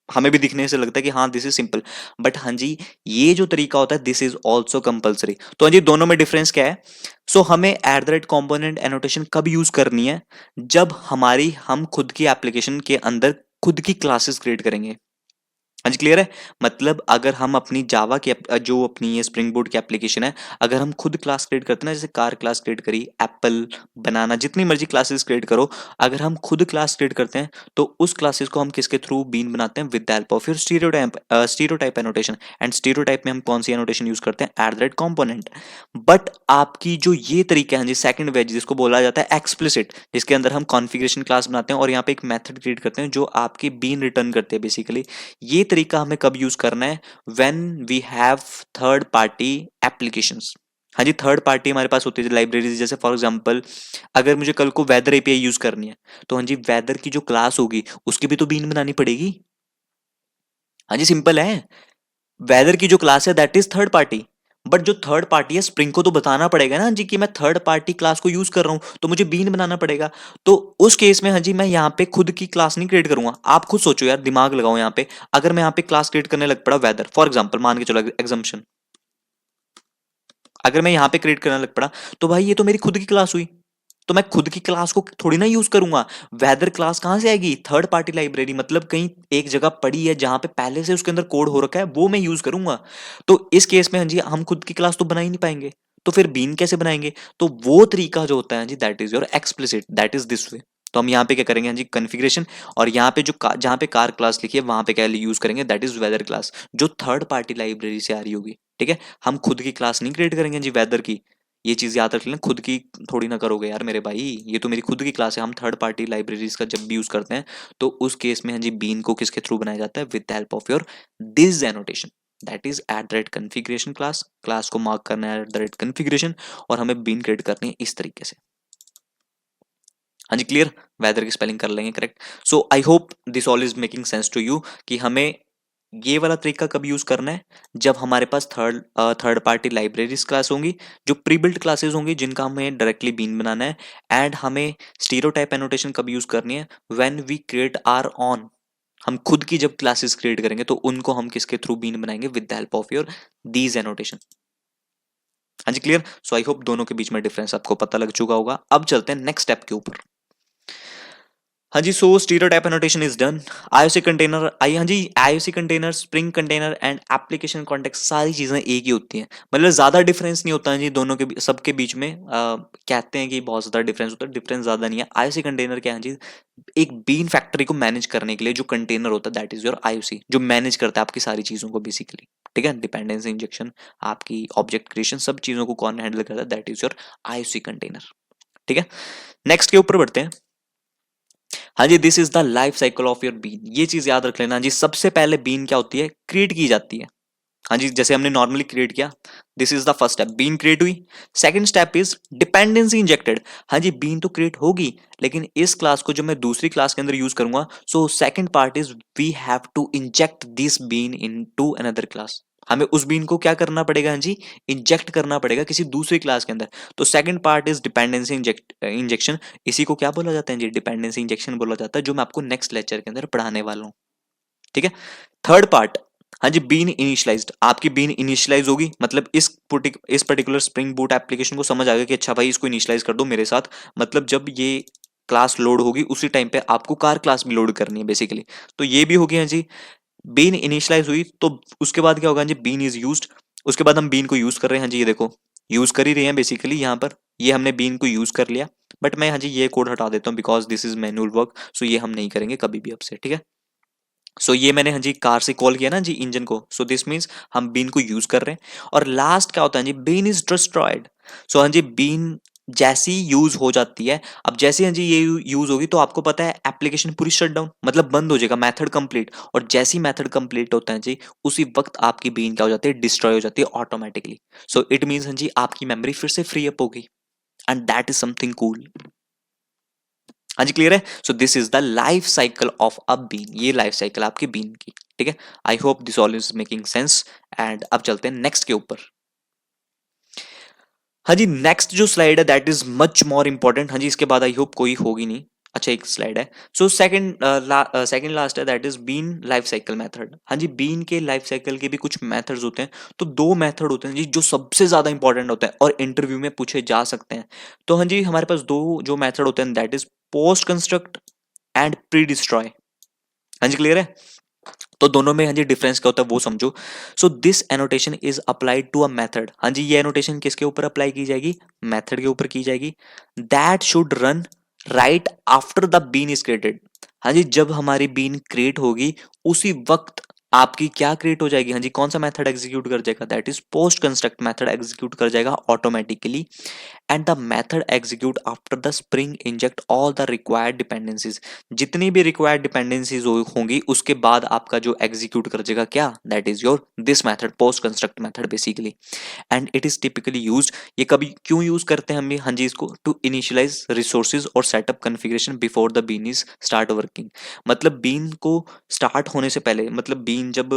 Speaker 1: हमें भी दिखने से लगता है कि हाँ दिस इज सिंपल, बट हाँ जी, ये जो तरीका होता है दिस इज ऑल्सो कंपलसरी। तो हाँ जी, दोनों में डिफरेंस क्या है। सो हमें @component एनोटेशन कब यूज करनी है, जब हम खुद की एप्लीकेशन के अंदर खुद की क्लासेस क्रिएट करेंगे। हाँ जी, क्लियर है। मतलब अगर हम अपनी जावा की जो अपनी ये स्प्रिंग बोर्ड की एप्लीकेशन है, अगर हम खुद क्लास क्रिएट करते हैं ना, जैसे कार क्लास क्रिएट करी, एप्पल, बनाना, जितनी मर्जी क्लासेस क्रिएट करो, अगर हम खुद क्लास क्रिएट करते हैं तो उस क्लासेस को हम किसके थ्रू बीन बनाते हैं, with the help of your stereotype annotation. And stereotype में हम कौन सी एनोटेशन यूज करते हैं, @component। बट आपकी जो ये तरीका है जी, सेकंड वेज, जिसको बोला जाता है एक्सप्लिसिट, जिसके अंदर हम कॉन्फ़िगरेशन क्लास बनाते हैं और यहाँ पे एक मेथड क्रिएट करते हैं जो आपकी बीन रिटर्न करते हैं बेसिकली। ये तरीका हमें कब यूज करना है, when we have third party applications. हाँ जी, थर्ड पार्टी हमारे पास होती है लाइब्रेरीज, जैसे फॉर एग्जांपल अगर मुझे कल को वेदर एपीआई यूज करनी है, तो हाँ जी, वेदर की जो क्लास होगी उसकी भी तो बीन बनानी पड़ेगी। हाँ जी, सिंपल है। वेदर की जो क्लास है that is third party, but जो थर्ड पार्टी है स्प्रिंग को तो बताना पड़ेगा ना जी कि मैं थर्ड पार्टी क्लास को यूज कर रहा हूं, तो मुझे बीन बनाना पड़ेगा। तो उस केस में हाँ जी, मैं यहाँ पे खुद की क्लास नहीं क्रिएट करूंगा। आप खुद सोचो यार, दिमाग लगाओ यहाँ पे, अगर मैं यहाँ पे क्लास क्रिएट करने लग पड़ा वेदर, फॉर एग्जाम्पल मान के चलो एग्जाम्पशन, अगर मैं यहाँ पे क्रिएट करने लग पड़ा, तो भाई ये तो मेरी खुद की क्लास हुई, तो मैं खुद की क्लास को थोड़ी ना यूज करूंगा। वेदर क्लास कहां से आएगी, थर्ड पार्टी लाइब्रेरी, मतलब कहीं एक जगह पड़ी है जहां पे पहले से उसके अंदर कोड हो रखा है, वो मैं यूज करूंगा। तो इस केस में हाँ जी, हम खुद की क्लास तो बना ही नहीं पाएंगे, तो फिर बीन कैसे बनाएंगे। तो वो तरीका जो होता है जी, that is your explicit, that is this way. तो हम यहाँ पे क्या करेंगे हाँ जी, कन्फिग्रेशन, और यहाँ पे जो जहाँ पे कार क्लास लिखी है वहां पे क्या यूज करेंगे, दैट इज वेदर क्लास, जो थर्ड पार्टी लाइब्रेरी से आ रही होगी, ठीक है। हम खुद की क्लास नहीं क्रिएट करेंगे जी वेदर की, ये चीज याद रख लेना, खुद की थोड़ी ना करोगे यार मेरे भाई, ये तो मेरी खुद की क्लास है। हम थर्ड पार्टी लाइब्रेरीज का जब भी यूज करते हैं, तो उस केस में हाँ जी, बीन को किसके थ्रू बनाया जाता है, with the help of your this annotation. That is at the rate configuration class, class को मार्क करना है एट द रेट कन्फिग्रेशन, और हमें बीन क्रिएट करनी है इस तरीके से। हाँ जी क्लियर, वेदर की स्पेलिंग कर लेंगे correct. So I hope this all is making sense to you कि हमें ये वाला तरीका कब यूज करना है, जब हमारे पास थर्ड पार्टी लाइब्रेरीज क्लास होंगी, जो प्री बिल्ट क्लासेस होंगी जिनका हमें डायरेक्टली बीन बनाना है। एंड हमें स्टीरियोटाइप एनोटेशन कब यूज करनी है, when we create our own, हम खुद की जब क्लासेस क्रिएट करेंगे तो उनको हम किसके थ्रू बीन बनाएंगे, with the help of your these annotation. हाँ जी क्लियर। सो आई होप दोनों के बीच में डिफरेंस आपको पता लग चुका होगा। अब चलते हैं नेक्स्ट स्टेप के ऊपर। हाँ जी, so stereotype annotation is done. IOC container I, हाँ जी, IOC container, spring container and application context सारी चीजें एक ही होती हैं, मतलब ज्यादा डिफरेंस नहीं होता है जी दोनों के सबके बीच में। कहते हैं कि बहुत ज्यादा डिफरेंस होता है, डिफरेंस ज्यादा नहीं है। आईओसी कंटेनर क्या है जी, एक बीन फैक्ट्री को मैनेज करने के लिए जो कंटेनर होता है दैट इज योर आईओसी, जो मैनेज करता है आपकी सारी चीजों को बेसिकली। ठीक है, डिपेंडेंसी इंजेक्शन, आपकी ऑब्जेक्ट क्रिएशन, सब चीजों को कौन हैंडल करता है, that is your IOC container. ठीक है, नेक्स्ट के ऊपर बढ़ते हैं। हाँ जी, this is the life cycle of your bean, ये चीज याद रख लेना जी। सबसे पहले बीन क्या होती है, क्रिएट की जाती है। हाँ जी, जैसे हमने नॉर्मली क्रिएट किया, this is the first step, bean create हुई। Second step is dependency injected. हाँ जी, बीन तो क्रिएट होगी, लेकिन इस क्लास को जब मैं दूसरी क्लास के अंदर यूज करूंगा, so second part is we have to inject this bean into another class. हमें उस बीन को क्या करना पड़ेगा, हाँ जी, इंजेक्ट करना पड़ेगा किसी दूसरी क्लास के अंदर। तो second part is dependency injection. इसी को क्या बोला जाता है जी, डिपेंडेंसी इंजेक्शन बोला जाता है, जो मैं आपको नेक्स्ट लेक्चर के अंदर पढ़ाने वाला हूँ। ठीक है, थर्ड पार्ट, हाँ जी, बीन इनिशियलाइज्ड। आपकी बीन इनिशियलाइज होगी, मतलब इस पर्टिकुलर स्प्रिंग बूट एप्लीकेशन को समझ आ गया कि अच्छा भाई इसको इनिशियलाइज कर दो मेरे साथ। मतलब जब ये क्लास लोड होगी उसी टाइम पे आपको कार क्लास भी लोड करनी है बेसिकली। तो ये भी होगी हाँ जी, बीन इनिशियलाइज हुई तो उसके बाद क्या होगा, हाँ जी, बीन इज यूज्ड। उसके बाद हम बीन को यूज कर रहे हैं, हाँ जी, ये देखो यूज कर ही रहे हैं बेसिकली यहाँ पर। ये हमने बीन को यूज कर लिया, बट मैं हाँ जी ये कोड हटा देता हूँ because this is manual work, so ये हम नहीं करेंगे कभी भी अब से। ठीक है, सो ये मैंने हाँ जी कार से कॉल किया ना जी इंजन को, सो दिस मीन्स हम बीन को यूज कर रहे हैं। और लास्ट क्या होता है जी, बीन इज डिस्ट्रॉयड। सो हाँ जी, बीन जैसी यूज हो जाती है, अब जैसे हाँ जी ये यूज होगी तो आपको पता है एप्लीकेशन पूरी शट डाउन, मतलब बंद हो जाएगा, मेथड कंप्लीट। और जैसी मेथड कंप्लीट होता है जी, उसी वक्त आपकी बीन क्या हो जाती है, डिस्ट्रॉय हो जाती है ऑटोमेटिकली। सो इट मीन्स हाँ जी आपकी मेमोरी फिर से फ्री अप होगी, and that is something cool. हाँ जी क्लियर है। So this is the life cycle of a bean, ये लाइफ साइकिल आपकी बीन की। ठीक है, I hope this all is making sense. And अब चलते हैं नेक्स्ट के ऊपर। हाँ जी, नेक्स्ट जो स्लाइड है that is much more important. हाँ जी, इसके बाद आई होप कोई होगी नहीं। अच्छा एक स्लाइड है। सो सेकंड लास्ट है that is bean life cycle method. हाँ जी, बीन के लाइफ साइकिल के भी कुछ मेथड्स होते हैं। तो दो मेथड होते हैं जी जो सबसे ज्यादा इंपॉर्टेंट होता है और इंटरव्यू में पूछे जा सकते हैं। तो हाँ जी, हमारे पास दो जो मेथड होते हैं that is post construct and pre destroy. हाँ जी क्लियर है। तो दोनों में हाँ जी डिफरेंस क्या होता है वो समझो। So this annotation is applied to a method. हाँ जी, ये एनोटेशन किसके ऊपर अप्लाई की जाएगी, मेथड के ऊपर की जाएगी। That should run right after the bean is created. हाँ जी, जब हमारी बीन क्रिएट होगी उसी वक्त आपकी क्या क्रिएट हो जाएगी, हाँ जी, कौन सा मेथड एग्जीक्यूट कर जाएगा, that is post construct method execute कर जाएगा automatically. And the method execute after the spring inject all the required dependencies. जितनी भी रिक्वायर्ड डिपेंडेंसीज होंगी उसके बाद आपका जो एग्जीक्यूट कर जाएगा क्या, that is your this method, post construct method basically. And it is typically used, ये कभी क्यों यूज करते हैं हम भी, हाँ जी, इसको टू इनिशियलाइज रिसोर्सेज और setup configuration before the bean is start working. मतलब बीन को स्टार्ट होने से पहले, मतलब बीन जब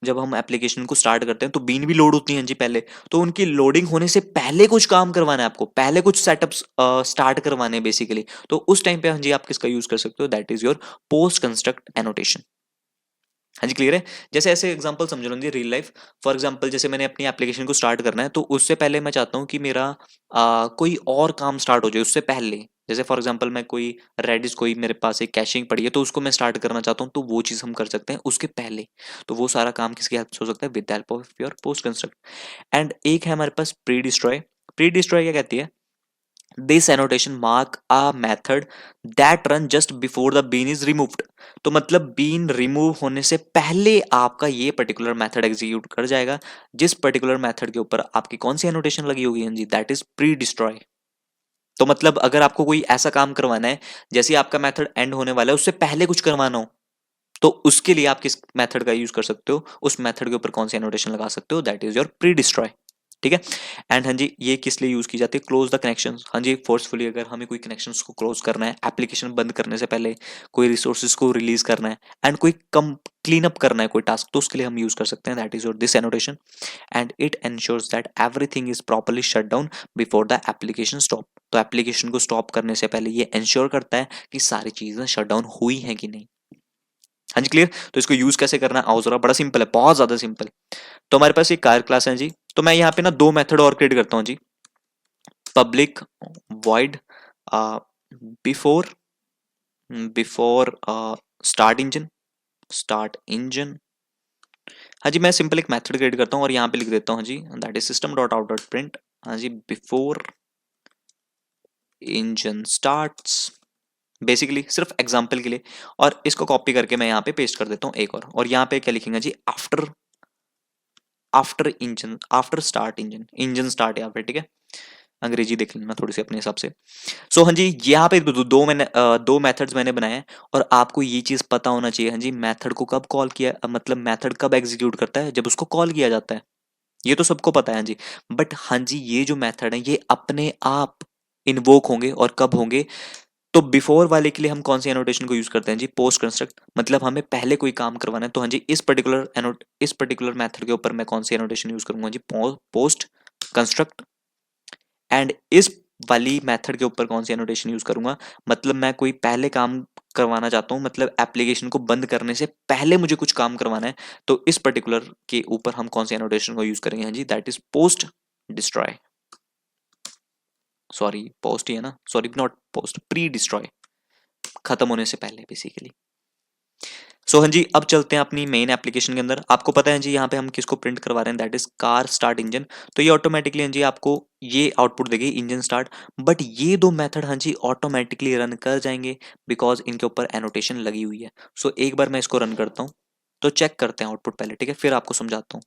Speaker 1: जब हम एप्लीकेशन को स्टार्ट करते हैं तो बीन भी लोड होती है जी पहले। तो उनकी लोडिंग होने से पहले कुछ काम करवाना है आपको, पहले कुछ सेटअप्स स्टार्ट करवाने हैं बेसिकली। तो उस टाइम पे हाँ जी आप किसका यूज कर सकते हो, that is your post construct annotation. हाँ जी क्लियर है। जैसे ऐसे एग्जांपल समझ लो जी रियल लाइफ। फॉर एग्जांपल जैसे मैंने अपनी एप्लीकेशन को स्टार्ट करना है तो उससे पहले मैं चाहता हूँ कि मेरा कोई और काम स्टार्ट हो जाए उससे पहले। जैसे फॉर एग्जांपल मैं कोई रेडिस, कोई मेरे पास एक कैशिंग पड़ी है तो उसको मैं स्टार्ट करना चाहता हूँ, तो वो चीज़ हम कर सकते हैं उसके पहले। तो वो सारा काम किसकी हेल्प से हो सकता है, with the help of your post construct. And एक है हमारे पास प्री डिस्ट्रॉय। प्री डिस्ट्रॉय क्या कहती है, this annotation mark a method that run just before the bean is removed. तो मतलब बीन रिमूव होने से पहले आपका ये पर्टिकुलर मेथड एग्जीक्यूट कर जाएगा, जिस पर्टिकुलर मेथड के ऊपर आपकी कौन सी एनोटेशन लगी होगी, हाँ जी, दैट इज प्री डिस्ट्रॉय। तो मतलब अगर आपको कोई ऐसा काम करवाना है, जैसे ही आपका मेथड एंड होने वाला है उससे पहले कुछ करवाना हो, तो उसके लिए आप किस मेथड का यूज कर सकते हो, उस मेथड के ऊपर कौन सी एनोटेशन लगा सकते हो, that is your pre destroy. ठीक है। एंड हाँ जी, ये किस लिए यूज की जाती है, क्लोज द कनेक्शन। हाँ जी, फोर्सफुली अगर हमें कोई कनेक्शंस को क्लोज करना है, एप्लीकेशन बंद करने से पहले कोई रिसोर्सेज को रिलीज करना है एंड कोई कम क्लीन अप करना है कोई टास्क, तो उसके लिए हम यूज कर सकते हैं, that is your this annotation. And it ensures that everything is properly shut down before the application stop. तो एप्लीकेशन को स्टॉप करने से पहले ये एंश्योर करता है कि सारी चीजें शट डाउन हुई हैं कि नहीं। हाँ जी, क्लियर। तो इसको यूज कैसे करना है, आओ जरा, बड़ा सिंपल है, बहुत ज्यादा सिंपल। तो हमारे पास एक कार क्लास है जी, तो मैं यहाँ पे ना दो मेथड और क्रिएट करता हूँ जी। Public void before before start engine. हाँ जी, मैं सिंपल एक मेथड क्रिएट करता हूँ और यहाँ पे लिख देता हूँ जी, that is system dot out dot print. हाँ जी, बिफोर इंजन स्टार्ट्स, बेसिकली सिर्फ एग्जांपल के लिए। और इसको कॉपी करके मैं यहाँ पे पेस्ट कर देता हूँ एक और यहाँ पे क्या लिखेंगे जी, after after engine, after start engine, engine start यहाँ पे, ठीक है। अंग्रेजी देख लेना थोड़ी सी अपने हिसाब से। सो हाँ जी, यहाँ पे दो मेथड्स मैंने बनाए हैं और आपको ये चीज पता होना चाहिए। हाँ जी, मेथड को कब कॉल किया, मतलब मेथड कब एग्जीक्यूट करता है, जब उसको कॉल किया जाता है, ये तो सबको पता है। हाँ जी, बट हाँ जी, ये जो मेथड है ये अपने आप इन्वोक होंगे और कब होंगे, तो बिफोर वाले के लिए हम कौन सी एनोटेशन को यूज करते हैं जी, पोस्ट कंस्ट्रक्ट। मतलब हमें पहले कोई काम करवाना है, तो हाँ जी, इस पर्टिकुलर मेथड के ऊपर मैं कौन सी एनोटेशन यूज करूंगा जी, पोस्ट कंस्ट्रक्ट। एंड इस वाली मेथड के ऊपर कौन सी एनोटेशन यूज करूंगा, मतलब मैं कोई पहले काम करवाना चाहता हूं, मतलब एप्लीकेशन को बंद करने से पहले मुझे कुछ काम करवाना है, तो इस पर्टिकुलर के ऊपर हम कौन सी एनोटेशन को यूज करेंगे, हाँ जी, that is post destroy. Sorry, post ही है ना, sorry not post, pre destroy, खत्म होने से पहले बेसिकली। सो हाँ जी, अब चलते हैं अपनी मेन एप्लीकेशन के अंदर। आपको पता है जी, यहाँ पे हम किसको प्रिंट करवा रहे हैं, that is car start engine. तो ये ऑटोमेटिकली हाँ जी आपको ये आउटपुट देगी, इंजन स्टार्ट। बट ये दो मेथड हाँ जी ऑटोमेटिकली रन कर जाएंगे बिकॉज इनके ऊपर एनोटेशन लगी हुई है। सो एक बार मैं इसको रन करता हूँ, तो चेक करते हैं आउटपुट पहले, ठीक है, फिर आपको समझाता हूँ।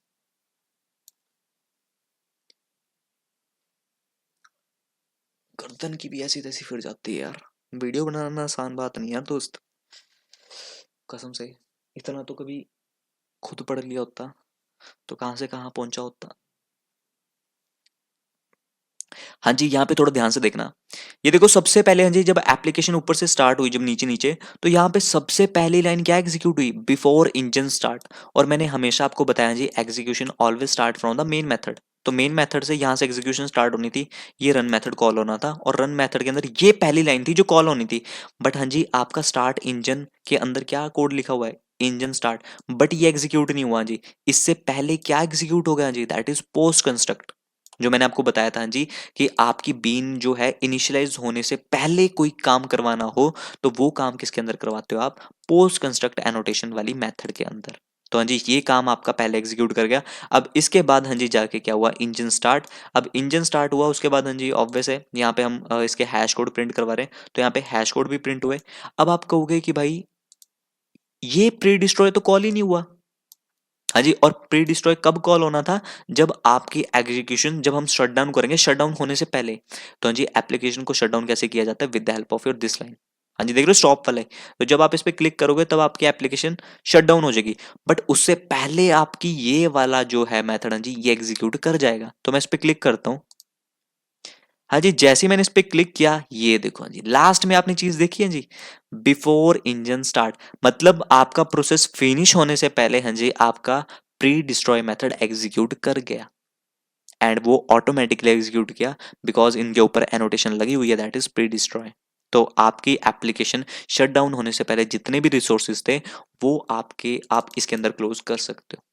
Speaker 1: गर्दन की भी ऐसी तैसी फिर जाती है यार, वीडियो बनाना आसान बात नहीं यार दोस्त, कसम से। इतना तो कभी खुद पढ़ लिया होता तो कहाँ से कहाँ पहुंचा होता। हाँ जी, यहाँ पे थोड़ा ध्यान से देखना। ये देखो, सबसे पहले हाँ जी जब एप्लीकेशन ऊपर से स्टार्ट हुई, जब नीचे नीचे, तो यहाँ पे सबसे पहली लाइन क्या एग्जीक्यूट हुई, बिफोर इंजन स्टार्ट। और मैंने हमेशा आपको बताया जी, execution always start from the main method. तो मेन मेथड से यहाँ से एग्जीक्यूशन स्टार्ट होनी थी, ये रन मेथड कॉल होना था, और रन मेथड के अंदर ये पहली लाइन थी जो कॉल होनी थी। बट हाँ जी, आपका स्टार्ट इंजन के अंदर क्या कोड लिखा हुआ है, इंजन स्टार्ट, बट ये एग्जीक्यूट नहीं हुआ जी। इससे पहले क्या एग्जीक्यूट हो गया जी, दैट इज पोस्ट कंस्ट्रक्ट, जो मैंने आपको बताया था जी, कि आपकी बीन जो है इनिशियलाइज होने से पहले कोई काम करवाना हो, तो वो काम किसके अंदर करवाते हो आप, पोस्ट कंस्ट्रक्ट एनोटेशन वाली मेथड के अंदर। तो हाँ जी, ये काम आपका पहले एग्जीक्यूट कर गया। अब इसके बाद हाँ जी जाके क्या हुआ, इंजन स्टार्ट। अब इंजन स्टार्ट हुआ, उसके बाद हाँ जी ऑब्वियस है, यहाँ पे हम इसके हैश कोड प्रिंट करवा रहे हैं, तो यहाँ पे हैश कोड भी प्रिंट हुए। अब आप कहोगे कि भाई ये प्री डिस्ट्रॉय तो कॉल ही नहीं हुआ। हाँ जी, और प्री डिस्ट्रॉय कब कॉल होना था, जब आपकी एग्जीक्यूशन, जब हम शट डाउन करेंगे, शट डाउन होने से पहले। तो हाँ जी, एप्लीकेशन को शट डाउन कैसे किया जाता है, with the help of your this line. हाँ जी, देख रहे हो स्टॉप वाला है, तो जब आप इस पे क्लिक करोगे तब आपकी एप्लीकेशन शट डाउन हो जाएगी। बट उससे पहले आपकी ये वाला जो है मेथड, हाँ जी, ये एग्जीक्यूट कर जाएगा। तो मैं इस पे क्लिक करता हूँ। हाँ जी, जैसे ही मैंने इस पे क्लिक किया, ये देखो हाँ जी, लास्ट में आपने चीज देखी है जी, बिफोर इंजन स्टार्ट, मतलब आपका प्रोसेस फिनिश होने से पहले हाँ जी आपका प्री डिस्ट्रॉय मेथड एग्जीक्यूट कर गया। एंड वो ऑटोमेटिकली एग्जीक्यूट किया बिकॉज इनके ऊपर एनोटेशन लगी हुई है, दैट इज प्री डिस्ट्रॉय। तो आपकी एप्लीकेशन शट डाउन होने से पहले जितने भी रिसोर्सेज थे, वो आप इसके अंदर क्लोज कर सकते हो।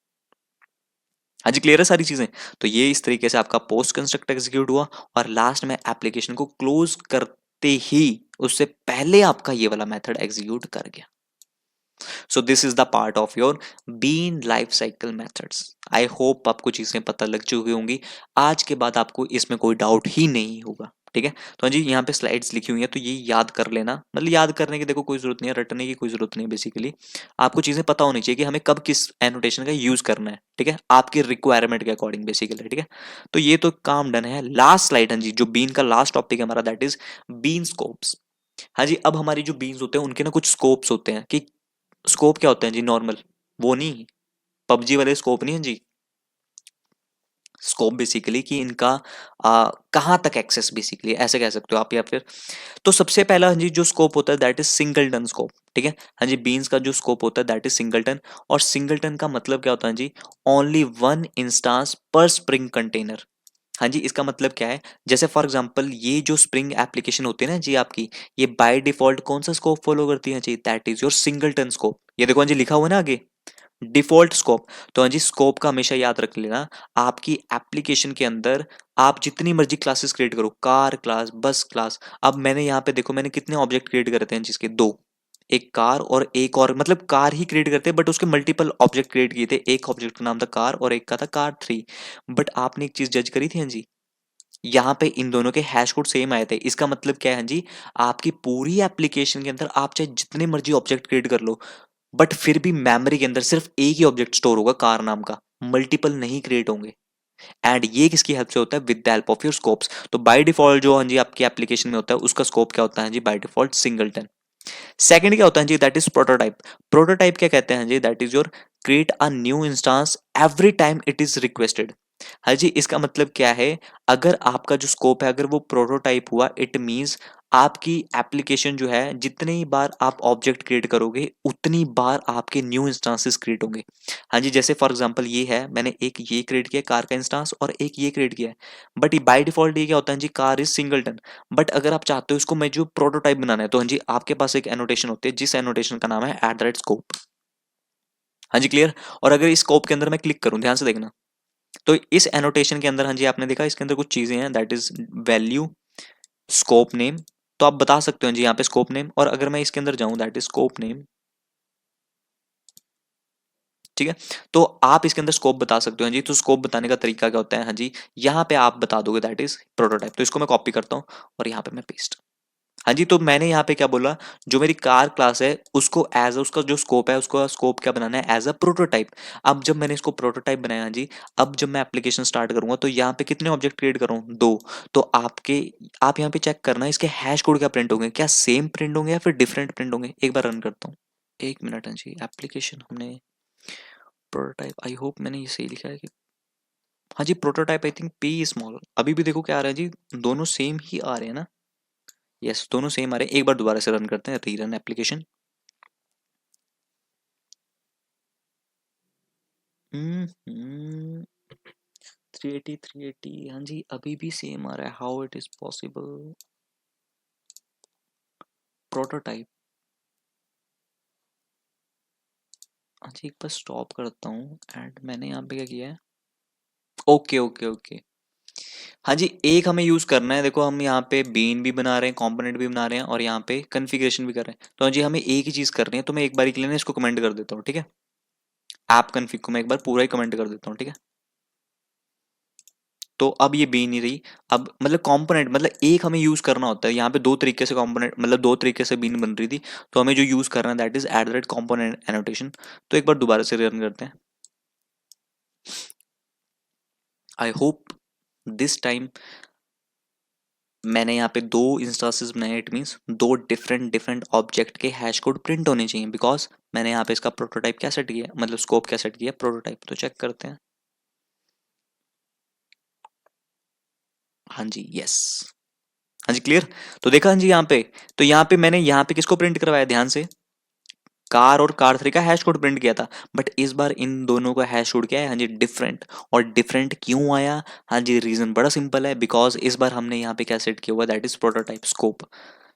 Speaker 1: हाँ जी, क्लियर है सारी चीजें। तो ये इस तरीके से आपका पोस्ट कंस्ट्रक्ट एग्जीक्यूट हुआ, और लास्ट में एप्लीकेशन को क्लोज करते ही उससे पहले आपका ये वाला मेथड एग्जीक्यूट कर गया। So this is the part of your bean life cycle methods. I hope आपको चीजें पता लग चुकी होंगी, आज के बाद आपको इसमें कोई डाउट ही नहीं होगा, ठीक है। तो हाँ जी, यहाँ पे स्लाइड्स लिखी हुई है, तो ये याद कर लेना, मतलब याद करने की देखो कोई जरूरत नहीं है, रटने की कोई जरूरत नहीं है। बेसिकली आपको चीजें पता होनी चाहिए कि हमें कब किस एनोटेशन का यूज करना है, ठीक है, आपकी रिक्वायरमेंट के अकॉर्डिंग बेसिकली, ठीक है। तो ये तो काम डन है। लास्ट स्लाइड, हाँ जी, जो बीन का लास्ट टॉपिक है हमारा, दैट इज बीन स्कोप्स। हाँ जी, अब हमारी जो बीन्स होते हैं उनके ना कुछ स्कोप्स होते हैं, कि स्कोप क्या होता है जी? नॉर्मल, वो नहीं, पबजी वाले स्कोप नहीं है जी। स्कोप बेसिकली कि इनका कहाँ तक एक्सेस, बेसिकली ऐसे कह सकते हो आप, या फिर तो सबसे पहला हाँ जी जो स्कोप होता है दैट इज सिंगलटन स्कोप, ठीक है। हाँ जी, बीन्स का जो स्कोप होता है दैट इज सिंगलटन। और सिंगलटन का मतलब क्या होता है जी? ओनली वन इंस्टांस पर स्प्रिंग कंटेनर। हाँ जी, इसका मतलब क्या है? जैसे फॉर एग्जांपल ये जो स्प्रिंग एप्लीकेशन होती है ना जी आपकी, ये बाय डिफॉल्ट कौन सा स्कोप फॉलो करती है जी? That is your singleton scope. ये देखो हाँ जी लिखा हुआ है ना आगे, डिफॉल्ट स्कोप। तो हाँ जी, स्कोप का हमेशा याद रख लेना। आपकी एप्लीकेशन के अंदर आप जितनी मर्जी क्लासेस क्रिएट करो, कार क्लास, बस क्लास। अब मैंने यहाँ पे देखो, मैंने कितने ऑब्जेक्ट क्रिएट करते हैं जिसके दो, एक कार और एक और, मतलब कार ही क्रिएट करते हैं बट उसके मल्टीपल ऑब्जेक्ट क्रिएट किए थे। एक ऑब्जेक्ट का नाम था कार और एक का था कार 3। बट आपने एक चीज जज करी थी हाँ जी, यहाँ पे इन दोनों के हैश कोड सेम आए थे। इसका मतलब क्या है जी? आपकी पूरी एप्लीकेशन के अंदर आप चाहे जितने मर्जी ऑब्जेक्ट क्रिएट कर लो, बट फिर भी मेमोरी के अंदर सिर्फ एक ही ऑब्जेक्ट स्टोर होगा कार नाम का, मल्टीपल नहीं क्रिएट होंगे। एंड ये किसकी हेल्प से होता है? With the help of your scopes. तो बाय डिफॉल्ट जो हाँ जी आपकी एप्लीकेशन में होता है उसका स्कोप क्या होता है जी? By default singleton. सेकंड क्या होता है जी? That is prototype. प्रोटोटाइप क्या कहते हैं जी? That is your create a new instance every time it is requested. हाँ जी, इसका मतलब क्या है? अगर आपका जो स्कोप है अगर वो प्रोटोटाइप हुआ, इट मींस आपकी एप्लीकेशन जो है जितनी बार आप ऑब्जेक्ट क्रिएट करोगे उतनी बार आपके न्यू इंस्टांसेस क्रिएट होंगे। हाँ जी, जैसे फॉर एग्जांपल ये है, मैंने एक ये क्रिएट किया कार का इंस्टांस और एक ये क्रिएट किया है। बट बाय डिफॉल्ट ये क्या होता है जी? Car is singleton. बट अगर आप चाहते हो इसको मैं जो प्रोटोटाइप बनाना है, तो हाँ जी आपके पास एक एनोटेशन होती है जिस एनोटेशन का नाम है @scope। हाँ जी क्लियर। और अगर इस स्कोप के अंदर मैं क्लिक करूं, ध्यान से देखना, तो इस एनोटेशन के अंदर हाँ जी आपने देखा इसके अंदर कुछ चीजें हैं, that is value, scope name. तो आप बता सकते हो जी यहाँ पे स्कोप नेम। और अगर मैं इसके अंदर जाऊं, दैट इज स्कोप नेम, ठीक है। तो आप इसके अंदर स्कोप बता सकते हो हाँ जी। तो स्कोप बताने का तरीका क्या होता है? हाँ जी, यहाँ पे आप बता दोगे दैट इज प्रोटोटाइप। तो इसको मैं कॉपी करता हूँ और यहाँ पे मैं पेस्ट। हाँ जी, तो मैंने यहाँ पे क्या बोला, जो मेरी कार क्लास है उसको एज उसका जो स्कोप है उसको स्कोप क्या बनाना है? As a prototype. अब जब मैंने इसको प्रोटोटाइप बनाया हाँ जी, अब जब मैं एप्लीकेशन स्टार्ट करूंगा तो यहाँ पे कितने ऑब्जेक्ट क्रिएट करूँ? दो। तो आप यहाँ पे चेक करना इसके हैश कोड क्या प्रिंट होंगे, क्या सेम प्रिंट होंगे या फिर डिफरेंट प्रिंट होंगे। एक बार रन करता हूँ, एक मिनट। हाँ जी, एप्लीकेशन हमने प्रोटोटाइप, आई होप मैंने ये सही लिखा है कि हाँ जी, prototype I think P small. अभी भी देखो क्या आ रहा है जी, दोनों सेम ही आ रहे हैं ना। यस, दोनों सेम आ रहे हैं। एक बार दोबारा से रन करते हैं, रीरन एप्लीकेशन। 380 हाँ जी, अभी भी सेम आ रहा है। How it is possible? Prototype. हाँ जी, एक बार स्टॉप करता हूँ एंड मैंने यहाँ पे क्या किया है? Okay okay okay. हाँ जी, एक हमें यूज करना है। देखो हम यहाँ पे बीन भी बना रहे हैं, कंपोनेंट भी बना रहे हैं और यहाँ पे कॉन्फ़िगरेशन भी कर रहे हैं। तो हाँ जी, हमें एक ही चीज करनी है। तो मैं एक बार के लिए ना इसको कमेंट कर देता हूँ, ठीक है। ऐप कन्फिग को मैं एक बार पूरा ही कमेंट कर देता हूँ, ठीक है। तो अब ये बी नहीं रही। अब मतलब कंपोनेंट, मतलब एक हमें यूज करना होता है। यहाँ पे दो तरीके से कंपोनेंट, मतलब दो तरीके से बीन बन रही थी। तो हमें जो यूज करना है दैट इज @component एनोटेशन। तो एक बार दोबारा से रन करते हैं। आई होप दिस टाइम मैंने यहाँ पे दो इंस्टांसेस बनाए, इट मीन्स दो डिफरेंट डिफरेंट ऑब्जेक्ट के हैश कोड प्रिंट होने चाहिए, बिकॉज मैंने यहाँ पे इसका प्रोटोटाइप क्या सेट किया, मतलब स्कोप क्या सेट किया? प्रोटोटाइप। तो चेक करते हैं। हाँ जी, यस। हाँ जी क्लियर। तो देखा हाँ जी यहाँ पे, तो यहाँ पे मैंने यहाँ पे किसको प्रिंट करवाया? ध्यान से, कार और कार 3 का हैश कोड प्रिंट किया था। बट इस बार इन दोनों का हैश कोड क्या है? हाँ जी, डिफरेंट। और डिफरेंट क्यों आया? हाँ जी, रीजन बड़ा सिंपल है, बिकॉज इस बार हमने यहाँ पे क्या सेट किया हुआ? That is prototype scope.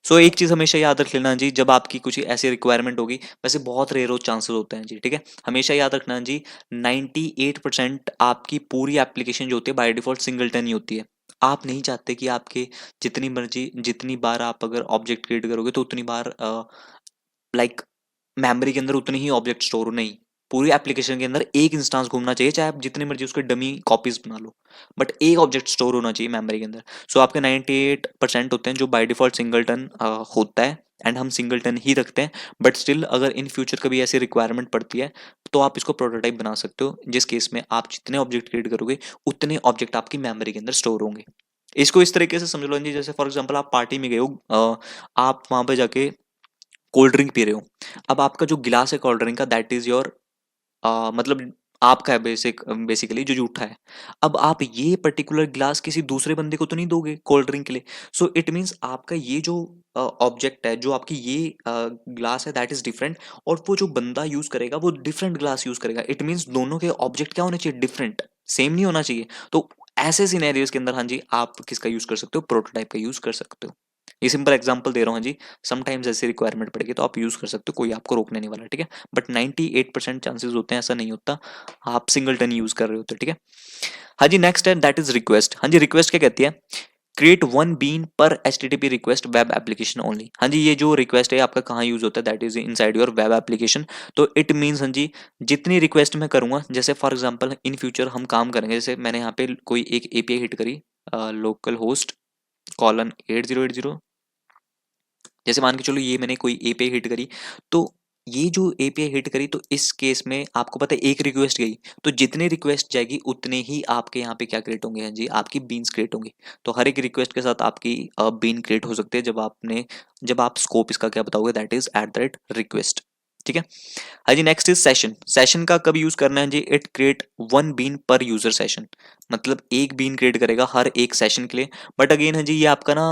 Speaker 1: So एक चीज हमेशा याद रख लेना जी, जब आपकी कुछ ऐसी रिक्वायरमेंट होगी, वैसे बहुत रेयर चांसेस होते हैं जी, ठीक है। हमेशा याद रखना जी, 98% आपकी पूरी एप्लीकेशन जो होती है बाय डिफॉल्ट सिंगलटन ही होती है। आप नहीं चाहते कि आपके जितनी मर्जी, जितनी बार आप अगर ऑब्जेक्ट क्रिएट करोगे तो उतनी बार लाइक मेमोरी के अंदर उतनी ही ऑब्जेक्ट स्टोर हो, नहीं। पूरी एप्लीकेशन के अंदर एक इंस्टांस घूमना चाहिए, चाहे आप जितनी मर्जी उसके डमी कॉपीज बना लो, बट एक ऑब्जेक्ट स्टोर होना चाहिए मेमोरी के अंदर। सो आपके 98% होते हैं जो बाय डिफॉल्ट सिंगलटन होता है, एंड हम सिंगलटन ही रखते हैं। बट स्टिल अगर इन फ्यूचर कभी ऐसी रिक्वायरमेंट पड़ती है तो आप इसको प्रोटोटाइप बना सकते हो, जिस केस में आप जितने ऑब्जेक्ट क्रिएट करोगे उतने ऑब्जेक्ट आपकी मेमोरी के अंदर स्टोर होंगे। इसको इस तरीके से समझ लो जी, जैसे फॉर एग्जाम्पल आप पार्टी में गए हो, आप वहां पर जाके कोल्ड ड्रिंक पी रहे हो, अब आपका जो गिलास है कोल्ड ड्रिंक का दैट इज योर मतलब आपका है बेसिकली जो जूठा है। अब आप ये पर्टिकुलर ग्लास किसी दूसरे बंदे को तो नहीं दोगे कोल्ड ड्रिंक के लिए। सो इट मीन्स आपका ये जो ऑब्जेक्ट है, जो आपकी ये ग्लास है दैट इज डिफरेंट, और वो जो बंदा यूज करेगा वो डिफरेंट ग्लास यूज करेगा। इट मीन्स दोनों के ऑब्जेक्ट क्या होने चाहिए, डिफरेंट, सेम नहीं होना चाहिए। तो ऐसे सिनेरियोज के अंदर हाँ जी आप किसका यूज कर सकते हो, प्रोटोटाइप का यूज कर सकते हो। ये सिंपल एग्जांपल दे रहा हूँ हाँ जी, समटाइम्स ऐसी रिक्वायरमेंट पड़ेगी तो आप यूज कर सकते हो, कोई आपको रोकने नहीं वाला, ठीक है। बट 98% चांसेस होते हैं ऐसा नहीं होता, आप सिंगलटन यूज कर रहे होते हो, ठीक है। हाँ जी नेक्स्ट है दैट इज रिक्वेस्ट। हाँ जी रिक्वेस्ट क्या कहती है, क्रिएट वन बीन पर HTTP request web application only. हाँ जी ये जो रिक्वेस्ट है आपका कहाँ यूज होता है, that is inside your web application. तो इट मीन्स हाँ जी जितनी रिक्वेस्ट मैं करूंगा, जैसे फॉर एग्जांपल इन फ्यूचर हम काम करेंगे, जैसे मैंने यहाँ पे कोई एक API हिट करी, लोकल होस्ट कॉलन 8080, जैसे मान के चलो ये मैंने कोई API हिट करी, तो ये जो API हिट करी तो इस केस में आपको पता है एक रिक्वेस्ट गई, तो जितने रिक्वेस्ट जाएगी उतने ही आपके यहाँ पे क्या क्रिएट होंगे, हाँ जी आपकी बीन्स क्रिएट होंगी। तो हर एक रिक्वेस्ट के साथ आपकी बीन क्रिएट हो सकती है जब आप स्कोप इसका क्या बताओगे, दैट इज @request, ठीक है। हाँ जी नेक्स्ट इज सेशन। सेशन का कब यूज करना है जी, इट क्रिएट वन बीन पर यूजर सेशन, मतलब एक बीन क्रिएट करेगा हर एक सेशन के लिए। बट अगेन हाँ जी ये आपका ना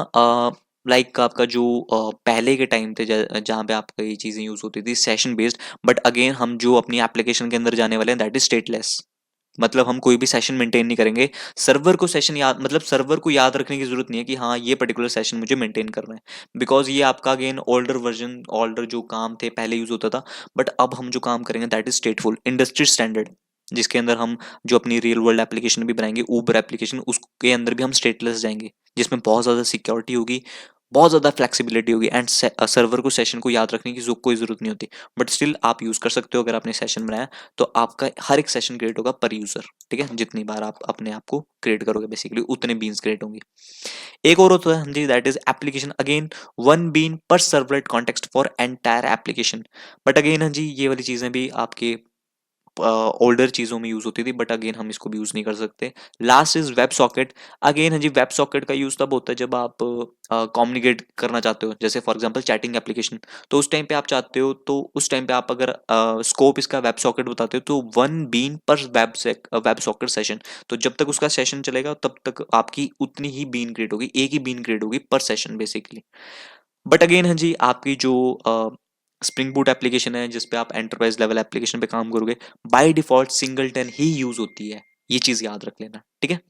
Speaker 1: लाइक आपका जो पहले के टाइम थे जहाँ पे आपका ये चीजें यूज होती थी सेशन बेस्ड, बट अगेन हम जो अपनी एप्लीकेशन के अंदर जाने वाले हैं दैट इज स्टेटलेस, मतलब हम कोई भी सेशन मेंटेन नहीं करेंगे। सर्वर को सेशन याद, मतलब सर्वर को याद रखने की जरूरत नहीं है कि हाँ ये पर्टिकुलर सेशन मुझे मेंटेन करना है, बिकॉज ये आपका अगेन ओल्डर वर्जन, ओल्डर जो काम थे पहले यूज होता था। बट अब हम जो काम करेंगे दैट इज स्टेटफुल इंडस्ट्री स्टैंडर्ड, जिसके अंदर हम जो अपनी रियल वर्ल्ड एप्लीकेशन भी बनाएंगे, ऊबर एप्लीकेशन, उसके अंदर भी हम स्टेटलेस जाएंगे, जिसमें बहुत ज़्यादा सिक्योरिटी होगी, बहुत ज़्यादा फ्लेक्सिबिलिटी होगी, एंड सर्वर को सेशन को याद रखने की कोई ज़रूरत नहीं होती। बट स्टिल आप यूज़ कर सकते हो, अगर आपने सेशन बनाया तो आपका हर एक सेशन क्रिएट होगा पर यूज़र, ठीक है। जितनी बार आप अपने आप को क्रिएट करोगे बेसिकली उतने बीन्स क्रिएट होंगी। एक और होता है जी that is application, again one bean per servlet context for entire application. But again हाँ जी ये वाली चीज़ें भी आपके ओल्डर चीज़ों में यूज़ होती थी, बट अगेन हम इसको भी यूज़ नहीं कर सकते। Last is web socket. Again हाँ जी वेब सॉकेट का यूज़ तब होता है जब आप कम्युनिकेट करना चाहते हो, जैसे फॉर एग्जांपल चैटिंग एप्लीकेशन, तो उस टाइम पे आप चाहते हो, तो उस टाइम पे आप अगर स्कोप इसका वेब सॉकेट बताते हो तो वन बीन पर वेब सॉकेट सेशन, तो जब तक उसका सेशन चलेगा तब तक आपकी उतनी ही बीन क्रिएट होगी, एक ही बीन क्रिएट होगी पर सेशन बेसिकली। बट अगेन हाँ जी आपकी जो स्प्रिंग बूट एप्लीकेशन है जिसपे आप एंटरप्राइज लेवल एप्लीकेशन पे काम करोगे, बाय डिफॉल्ट सिंगलटन ही यूज होती है, ये चीज याद रख लेना, ठीक है।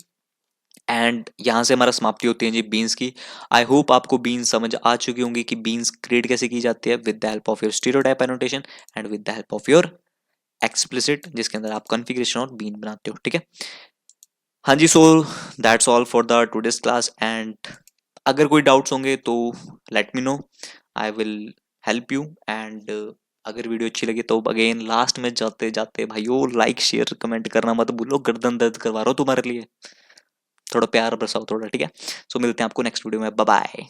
Speaker 1: एंड यहाँ से हमारा समाप्ति होती है जी बीन्स की। आई होप आपको बीन्स समझ आ चुकी होंगी कि बीन्स क्रिएट कैसे की जाती है, with the help of your stereotype annotation and with the help of your explicit, जिसके अंदर आप कॉन्फ़िगरेशन और बीन बनाते हो, ठीक है। हाँ जी so that's all for the today's class, and अगर कोई डाउट्स होंगे तो let me know, I will help you. And अगर वीडियो अच्छी लगी तो अगेन लास्ट में जाते जाते भाइयों लाइक शेयर कमेंट करना मत भूलो, गर्दन दर्द करवा रहा हूँ तुम्हारे लिए, थोड़ा प्यार बरसाओ थोड़ा, ठीक है। सो मिलते हैं आपको नेक्स्ट वीडियो में, बाय बाय।